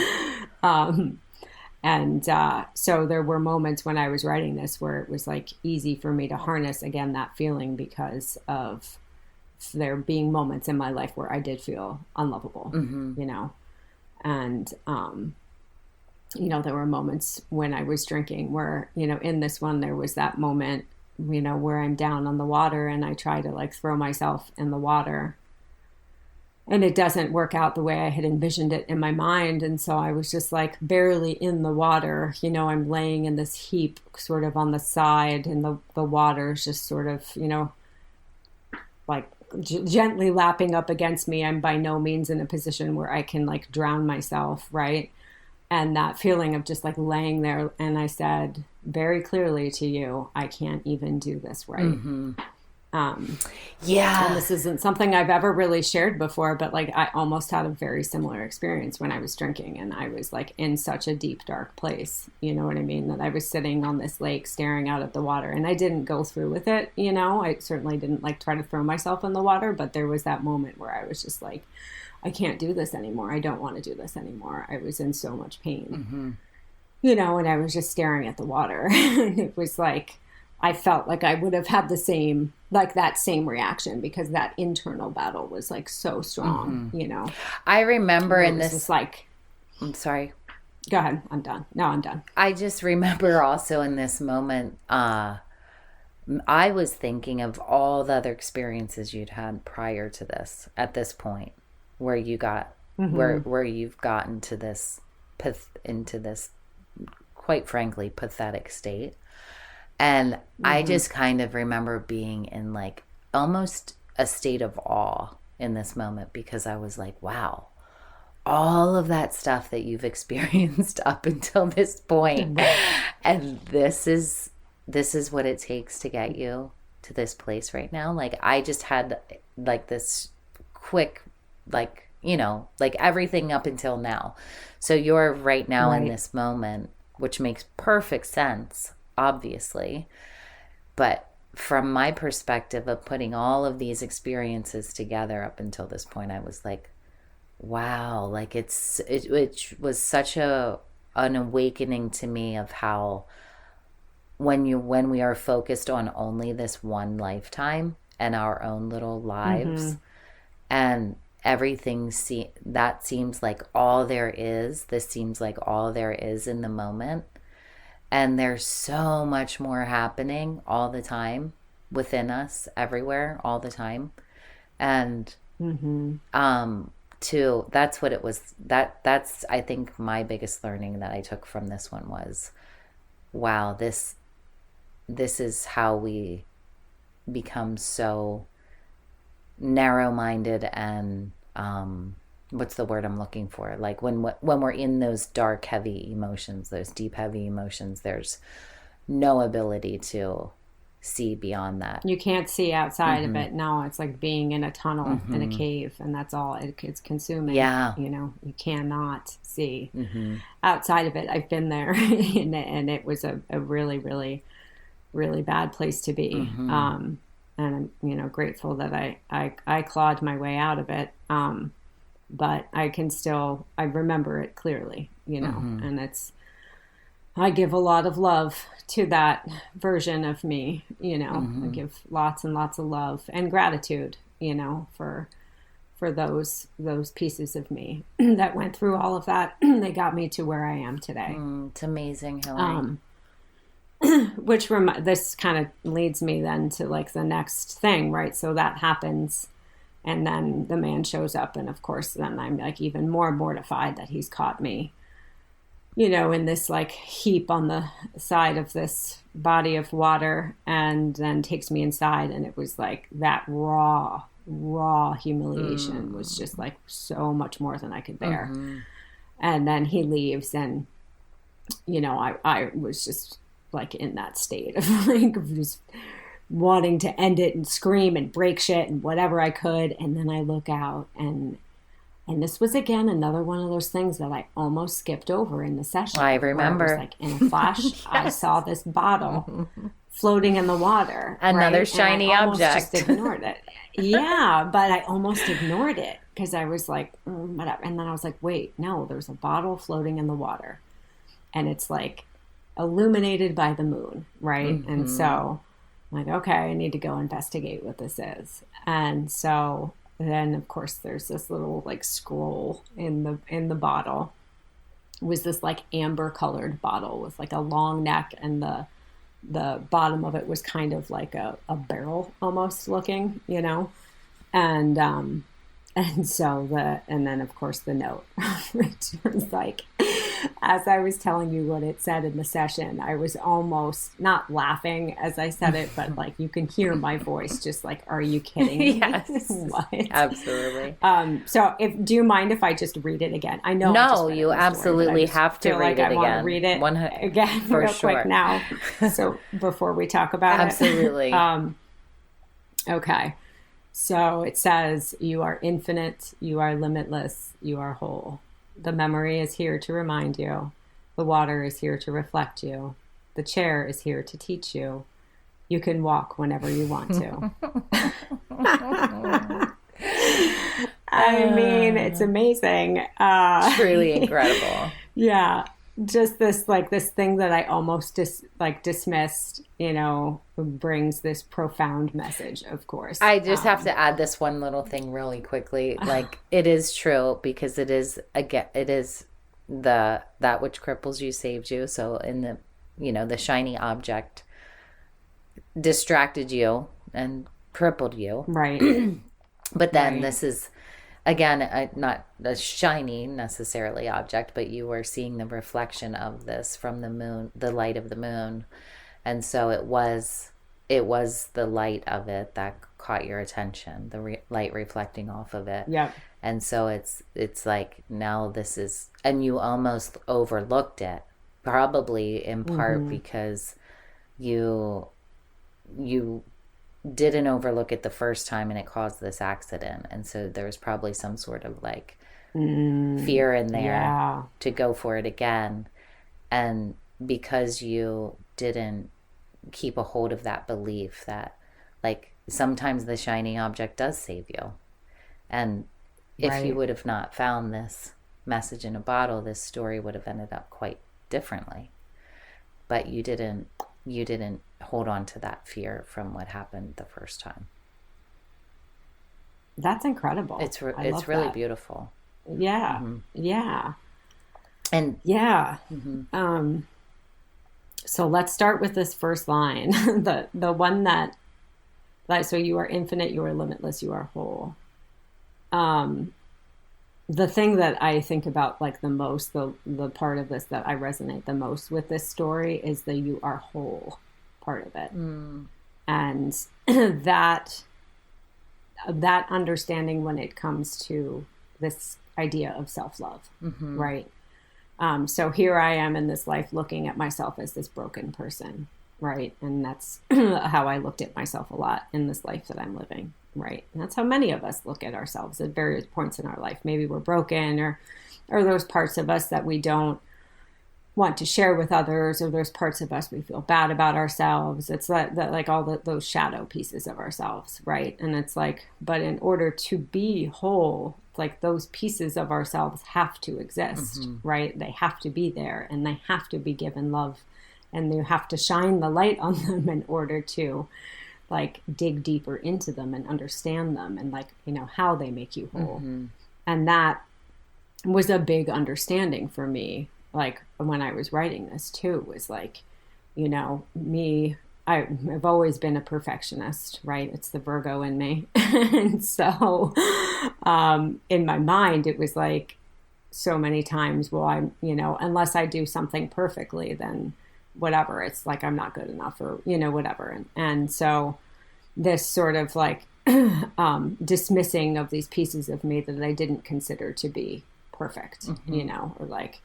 And so there were moments when I was writing this where it was like easy for me to harness again that feeling, because of there being moments in my life where I did feel unlovable, and there were moments when I was drinking where, in this one, there was that moment, where I'm down on the water and I try to like throw myself in the water, and it doesn't work out the way I had envisioned it in my mind. And so I was just like barely in the water, I'm laying in this heap sort of on the side, and the water's just sort of, like gently lapping up against me. I'm by no means in a position where I can like drown myself. Right. And that feeling of just like laying there, and I said very clearly to you, I can't even do this right. Yeah. And this isn't something I've ever really shared before, but like I almost had a very similar experience when I was drinking, and I was like in such a deep, dark place, you know what I mean? That I was sitting on this lake staring out at the water, and I didn't go through with it, I certainly didn't like try to throw myself in the water, but there was that moment where I was just like, I can't do this anymore. I don't want to do this anymore. I was in so much pain, and I was just staring at the water. And it was like, I felt like I would have had that same reaction, because that internal battle was like so strong, I remember in this, just like, I'm sorry. Go ahead. I'm done. No, I'm done. I just remember also in this moment, I was thinking of all the other experiences you'd had prior to this, at this point, where you got, where you've gotten to this, into this, quite frankly, pathetic state. And I just kind of remember being in like almost a state of awe in this moment, because I was like, wow, all of that stuff that you've experienced up until this point, and this is what it takes to get you to this place right now. Like, I just had like this quick, like, like everything up until now. So you're right now in this moment, which makes perfect sense, obviously. But from my perspective of putting all of these experiences together up until this point, I was like, wow, like it was such an awakening to me of how when we are focused on only this one lifetime and our own little lives, and everything that seems like all there is, this seems like all there is in the moment. And there's so much more happening all the time within us, everywhere, all the time. And that's what it was. That's I think my biggest learning that I took from this one was, wow, this is how we become so narrow-minded and what's the word I'm looking for? Like when we're in those dark, heavy emotions, those deep, heavy emotions, there's no ability to see beyond that. You can't see outside of it. No, it's like being in a tunnel, in a cave, and that's all it's consuming. Yeah. You cannot see outside of it. I've been there and it was a really, really, really bad place to be. And I'm, grateful that I clawed my way out of it. But I remember it clearly, and I give a lot of love to that version of me, I give lots and lots of love and gratitude, for those pieces of me that went through all of that. They got me to where I am today. It's amazing, Hillary. This kind of leads me then to like the next thing, right? So that happens, And then the man shows up, and of course then I'm like even more mortified that he's caught me, in this like heap on the side of this body of water, and then takes me inside. And it was like that raw humiliation was just like so much more than I could bear. And then he leaves, and I was just like in that state of like just wanting to end it and scream and break shit and whatever I could. And then I look out, and this was again another one of those things that I almost skipped over in the session. I remember. It was like in a flash, yes. I saw this bottle floating in the water. Another shiny and I object. Almost just ignored it. Yeah, but I almost ignored it because I was like, whatever. And then I was like, wait, no, there's a bottle floating in the water, and it's like illuminated by the moon, right? And so I'm like, okay, I need to go investigate what this is. And so then, of course, there's this little like scroll in the bottle. It was this like amber colored bottle with like a long neck, and the bottom of it was kind of like a barrel almost looking, and so and then of course the note, which was like, as I was telling you what it said in the session, I was almost not laughing as I said it, but like you can hear my voice just like, are you kidding me? Yes. What? Absolutely. So do you mind if I just read it again? I know. No, you absolutely have to read it again. I want to read it again for real sure. quick now. So before we talk about absolutely. it. Okay. So it says, you are infinite, you are limitless, you are whole. The memory is here to remind you. The water is here to reflect you. The chair is here to teach you. You can walk whenever you want to. I mean, it's amazing. Truly incredible. Yeah. Just this thing that I almost dismissed, brings this profound message, of course. I just have to add this one little thing really quickly. Like, it is true, because it is that which cripples you saved you. So in the shiny object distracted you and crippled you. Right. But then this is, again, not a shiny necessarily object, but you were seeing the reflection of this from the moon, the light of the moon. And so it was the light of it that caught your attention, the light reflecting off of it. Yeah. And so it's like, now this is, and you almost overlooked it, probably in part because you didn't overlook it the first time and it caused this accident. And so there was probably some sort of like fear in there to go for it again. And because you didn't keep a hold of that belief that like sometimes the shiny object does save you. And if you would have not found this message in a bottle, this story would have ended up quite differently. But you didn't hold on to that fear from what happened the first time. It's incredible. It's really beautiful. Yeah. Mm-hmm. Yeah. And yeah. Mm-hmm. So let's start with this first line. the one that, like, so you are infinite, you are limitless, you are whole. The thing that I think about like the most, the part of this that I resonate the most with this story is the you are whole part of it. And that understanding when it comes to this idea of self-love, right? So here I am in this life looking at myself as this broken person, right? And that's how I looked at myself a lot in this life that I'm living, right? And that's how many of us look at ourselves at various points in our life. Maybe we're broken, or those parts of us that we don't want to share with others, or there's parts of us we feel bad about ourselves. It's that like all those shadow pieces of ourselves, right? And it's like, but in order to be whole, like those pieces of ourselves have to exist, right? They have to be there, and they have to be given love, and you have to shine the light on them in order to like dig deeper into them and understand them, and like, how they make you whole. And that was a big understanding for me. Like when I was writing this too, was like, me, I've always been a perfectionist, right? It's the Virgo in me. And so in my mind, it was like so many times, well, I'm, unless I do something perfectly, then whatever, it's like I'm not good enough or, whatever. And so this sort of like dismissing of these pieces of me that I didn't consider to be perfect, or like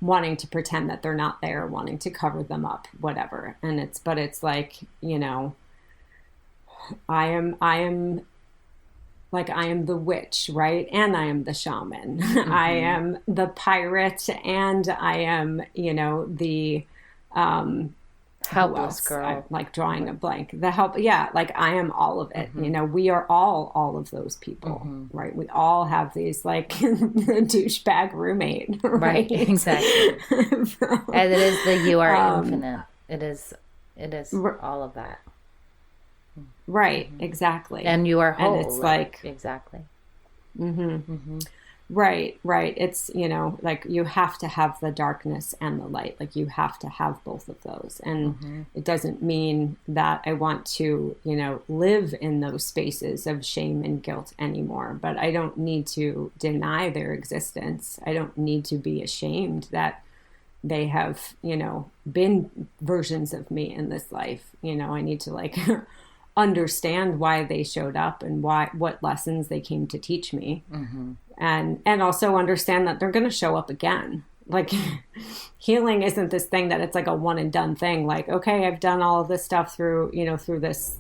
wanting to pretend that they're not there, wanting to cover them up, whatever. And it's like, I am like, I am the witch, right? And I am the shaman. I am the pirate, and I am, the helpless girl. I'm like drawing a blank. The help, yeah, like I am all of it. We are all of those people, right? We all have these like the douchebag roommate, right? Exactly. And it is the you are infinite. It is all of that. Right, exactly. And you are whole. And it's like exactly. Right. It's, like you have to have the darkness and the light. Like you have to have both of those. And it doesn't mean that I want to, live in those spaces of shame and guilt anymore. But I don't need to deny their existence. I don't need to be ashamed that they have, been versions of me in this life. I need to like understand why they showed up and what lessons they came to teach me. And also understand that they're going to show up again. Like healing isn't this thing that it's like a one and done thing. Like, okay, I've done all of this stuff through this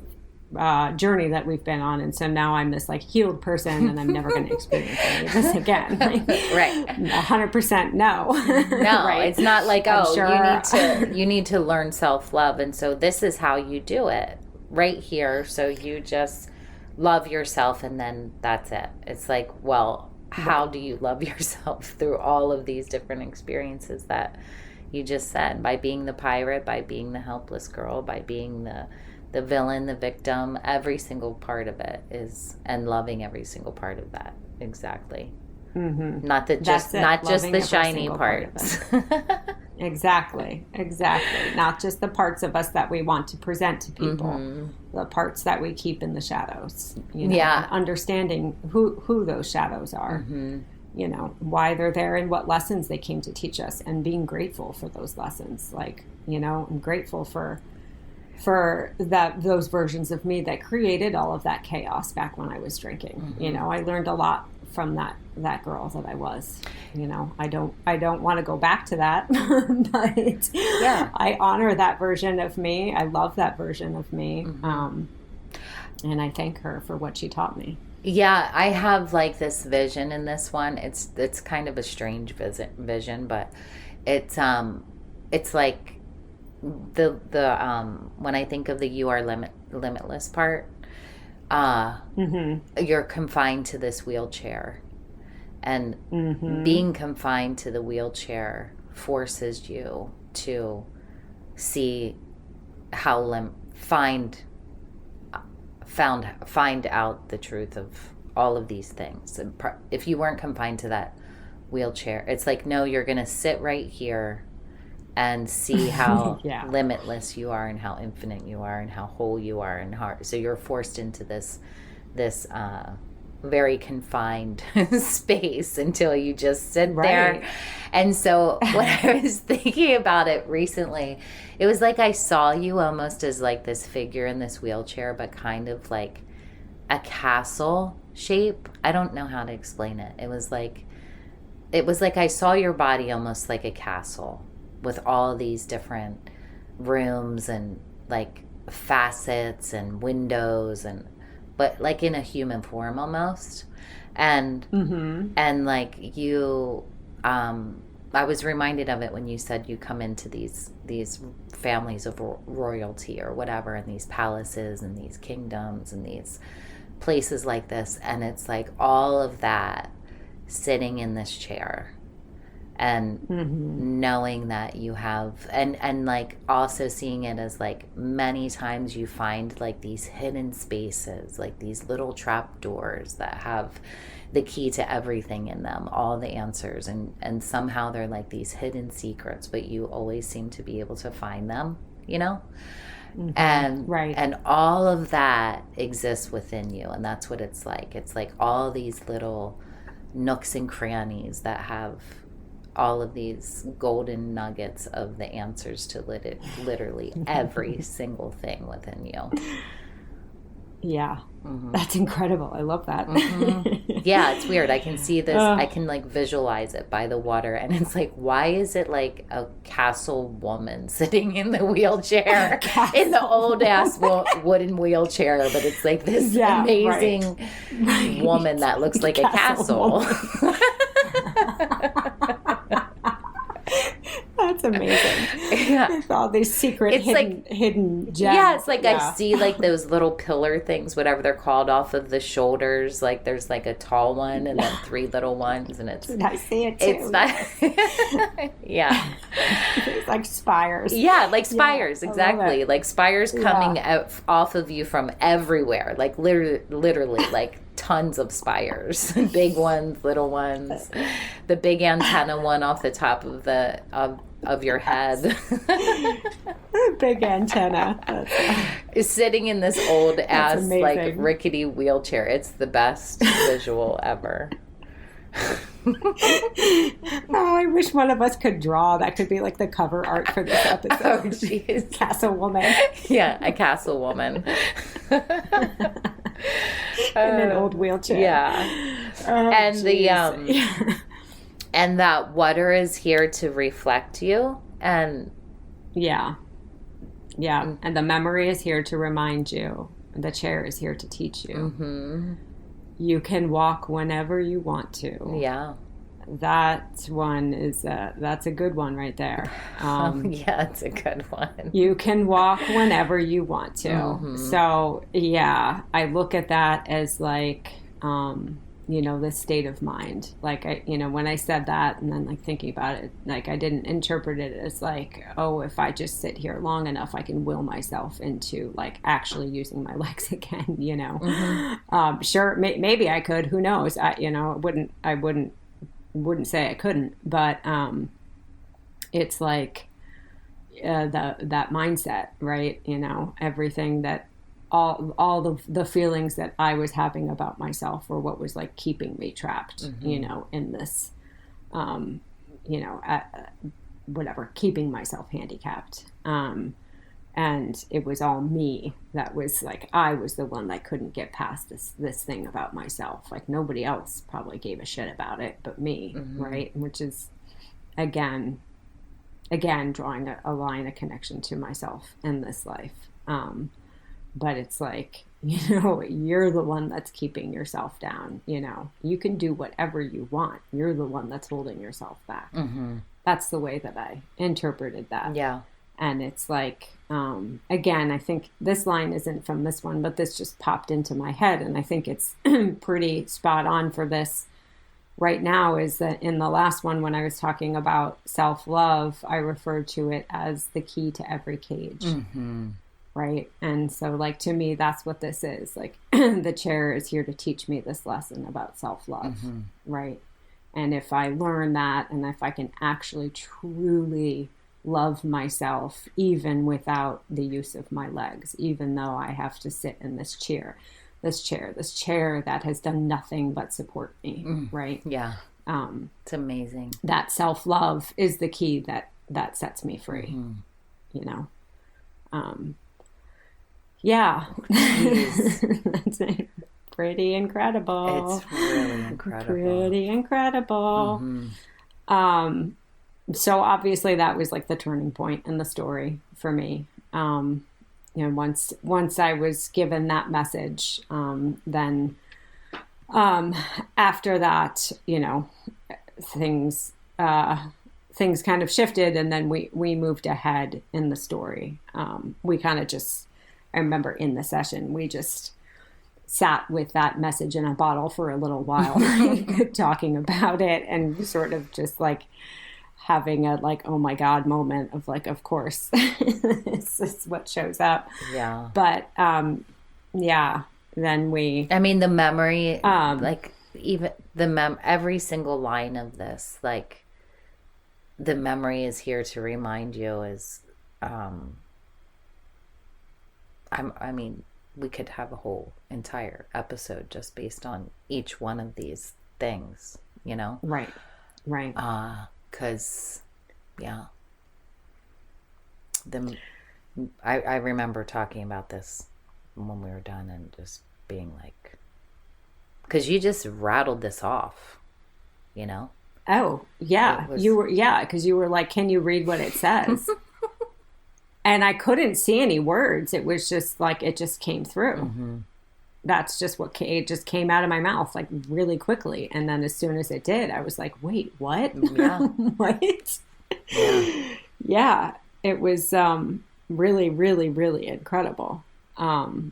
journey that we've been on. And so now I'm this like healed person and I'm never going to experience any of this again. Like, right. 100% no. No, right? It's not like, sure. you need to learn self-love. And so this is how you do it right here. So you just love yourself and then that's it. It's like, well, how do you love yourself through all of these different experiences that you just said? By being the pirate, by being the helpless girl, by being the villain, the victim, every single part of it is, and loving every single part of that. Exactly. Not just the shiny parts. Exactly. Not just the parts of us that we want to present to people, the parts that we keep in the shadows, understanding who those shadows are, why they're there and what lessons they came to teach us, and being grateful for those lessons. Like, I'm grateful for those versions of me that created all of that chaos back when I was drinking. I learned a lot from that girl that I was. I don't want to go back to that, but I honor that version of me. I love that version of me. And I thank her for what she taught me. Yeah, I have like this vision in this one. It's kind of a strange vision, but it's like the when I think of the you are limitless part, you're confined to this wheelchair, and being confined to the wheelchair forces you to see how find out the truth of all of these things. And if you weren't confined to that wheelchair, it's like, no, you're going to sit right here and see how limitless you are and how infinite you are and how whole you are and how, so you're forced into this very confined space until you just sit there. And so when I was thinking about it recently, it was like I saw you almost as like this figure in this wheelchair, but kind of like a castle shape. I don't know how to explain it. It was like I saw your body almost like a castle with all these different rooms and like facets and windows, and but like in a human form almost. And and like you I was reminded of it when you said you come into these families of royalty or whatever, and these palaces and these kingdoms and these places like this, and it's like all of that sitting in this chair and knowing that you have, and like also seeing it as like many times you find like these hidden spaces, like these little trap doors that have the key to everything in them, all the answers, and somehow they're like these hidden secrets, but you always seem to be able to find them, you know? Mm-hmm. And all of that exists within you, and that's what it's like. It's like all these little nooks and crannies that have all of these golden nuggets of the answers to literally every single thing within you. Yeah. That's incredible. I love that. Yeah, it's weird. I can see this. I can like visualize it by the water, and it's like, why is it like a castle woman sitting in the wheelchair, in the old ass wooden wheelchair? But it's like this amazing woman that looks like a castle. That's amazing. Yeah. With all these secret hidden gems. Yeah, it's like I see like those little pillar things, whatever they're called, off of the shoulders. Like there's like a tall one and then 3 little ones, and it's. I see it too. It's not. Yeah. It's like spires. Yeah, like spires, exactly. Like spires coming out off of you from everywhere. Like literally like tons of spires. Big ones, little ones. The big antenna one off the top of the of your head. Big antenna. Is sitting in this old ass like rickety wheelchair. It's the best visual ever. Oh, I wish one of us could draw. That could be like the cover art for this episode. Oh, jeez. Castle woman. Yeah, a castle woman. In an old wheelchair. Yeah. Oh, and and that water is here to reflect you, and yeah, and the memory is here to remind you. The chair is here to teach you. You can walk whenever you want to. Yeah. That one is that's a good one right there. Yeah, it's a good one. You can walk whenever you want to. So yeah, I look at that as like, the state of mind. Like when I said that and then like thinking about it, like I didn't interpret it as like, oh, if I just sit here long enough, I can will myself into like actually using my legs again. Sure, maybe I could. Who knows? I wouldn't say I couldn't, but it's like that mindset, right? Everything that all the feelings that I was having about myself were what was like keeping me trapped, in this, whatever, keeping myself handicapped. And it was all me that was like, I was the one that couldn't get past this thing about myself. Like nobody else probably gave a shit about it but me, right? Which is, again, drawing a line of connection to myself in this life. But it's like, you're the one that's keeping yourself down. You can do whatever you want. You're the one that's holding yourself back. That's the way that I interpreted that. Yeah. And it's like, again, I think this line isn't from this one, but this just popped into my head. And I think it's pretty spot on for this right now, is that in the last one, when I was talking about self-love, I referred to it as the key to every cage. Right. And so like, to me, that's what this is. Like the chair is here to teach me this lesson about self-love. Right. And if I learn that, and if I can actually truly love myself, even without the use of my legs, even though I have to sit in this chair that has done nothing but support me. Right. Yeah. It's amazing. That self-love is the key that sets me free, yeah. That's it. Pretty incredible. It's really incredible. Pretty incredible. So obviously that was like the turning point in the story for me. Once I was given that message, then after that, things kind of shifted, and then we moved ahead in the story. We kind of just, I remember in the session, we just sat with that message in a bottle for a little while, talking about it, and sort of just like having a like, oh my God moment of like, of course, this is what shows up. Yeah. But then the memory, like even every single line of this, like the memory is here to remind you is I mean, we could have a whole entire episode just based on each one of these things, you know? Right. 'Cause, yeah. I remember talking about this when we were done and just being like, because you just rattled this off, you know? Oh, yeah. Because you were like, can you read what it says? And I couldn't see any words. It was just like, it just came through. Mm-hmm. That's just it just came out of my mouth like really quickly. And then as soon as it did, I was like, wait, what? Yeah. What? Yeah. Yeah. It was really, really, really incredible. And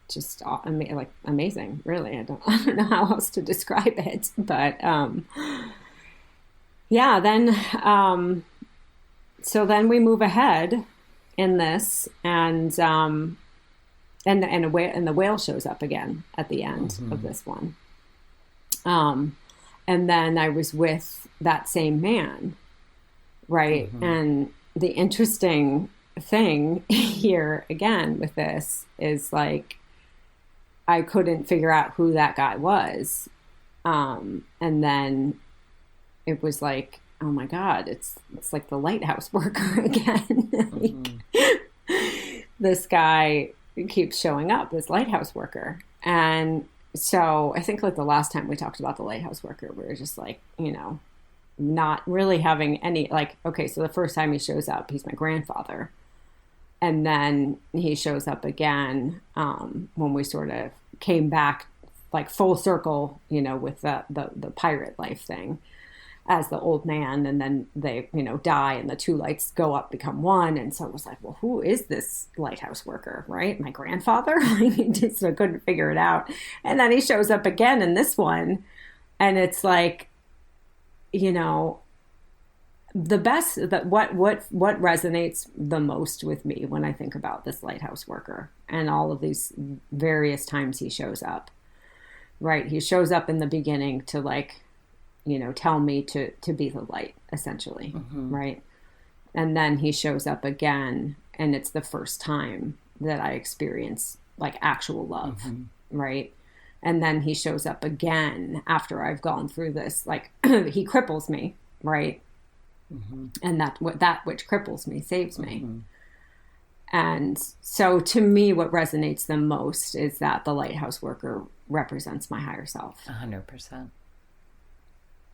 just like amazing, really. I don't know how else to describe it, but yeah. Then so then we move ahead in this, and the whale shows up again at the end of this one. And then I was with that same man, right? And the interesting thing here again with this is like, I couldn't figure out who that guy was. And then it was like, oh my God, it's like the lighthouse worker again. This guy keeps showing up, this lighthouse worker. And so I think like the last time we talked about the lighthouse worker, we were just like, you know, not really having any, like, okay, so the first time he shows up, he's my grandfather. And then he shows up again when we sort of came back like full circle, you know, with the pirate life thing as the old man. And then they, you know, die and the two lights go up, become one. And so it was like, well, who is this lighthouse worker, right? My grandfather? Just I couldn't figure it out. And then he shows up again in this one. And it's like, you know, the best, that what resonates the most with me when I think about this lighthouse worker and all of these various times he shows up, right? He shows up in the beginning to like, you know, tell me to be the light, essentially, right? And then he shows up again, and it's the first time that I experience like actual love, right? And then he shows up again after I've gone through this, like he cripples me, right? And that which cripples me saves me. And so to me, what resonates the most is that the lighthouse worker represents my higher self. 100%.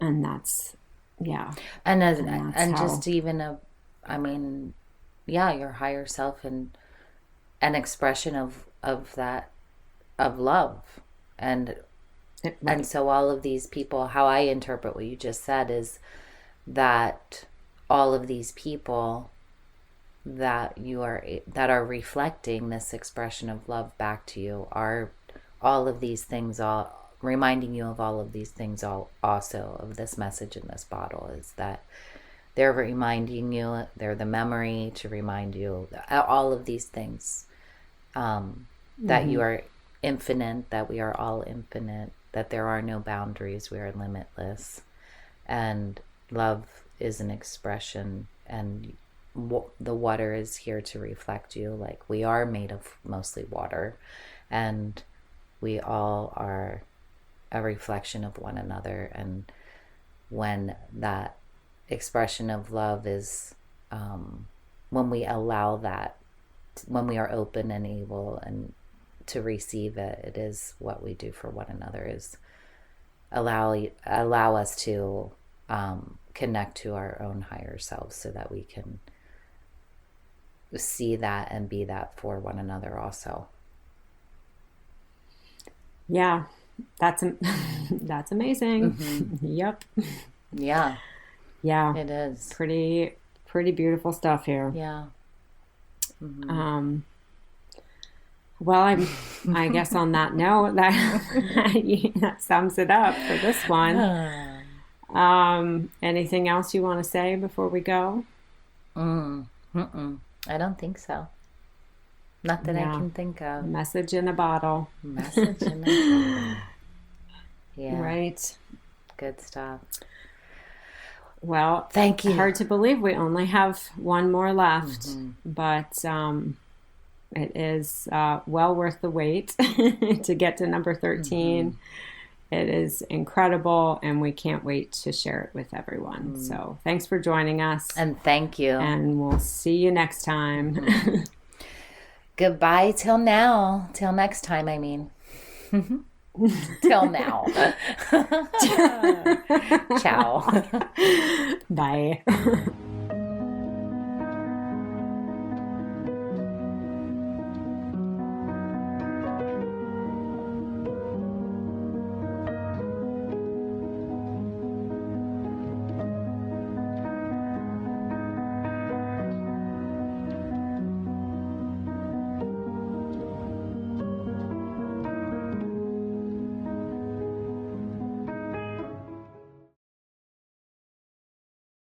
And that's, yeah. And just even I mean, yeah, your higher self and an expression of that, of love. And so all of these people, how I interpret what you just said is that all of these people that are reflecting this expression of love back to you are all of these things, all reminding you of all of these things, all also of this message in this bottle, is that they're reminding you, they're the memory to remind you all of these things, that you are infinite, that we are all infinite, that there are no boundaries, we are limitless, and love is an expression, and the water is here to reflect you. Like, we are made of mostly water, and we all are a reflection of one another. And when that expression of love is, when we allow that, when we are open and able and to receive it, it is what we do for one another, is allow us to connect to our own higher selves, so that we can see that and be that for one another also. Yeah, that's amazing. Yep. Yeah. Yeah. It is. Pretty beautiful stuff here. Yeah. Well, I guess on that note, that sums it up for this one. Anything else you want to say before we go? I don't think so. Not that I can think of. Message in a bottle. Message in a bottle. Yeah. Right. Good stuff. Well, thank you. Hard to believe we only have one more left, but It is well worth the wait to get to number 13. Mm-hmm. It is incredible, and we can't wait to share it with everyone. So thanks for joining us. And thank you. And we'll see you next time. Goodbye till now. Till next time, I mean. Till now. Ciao. Bye.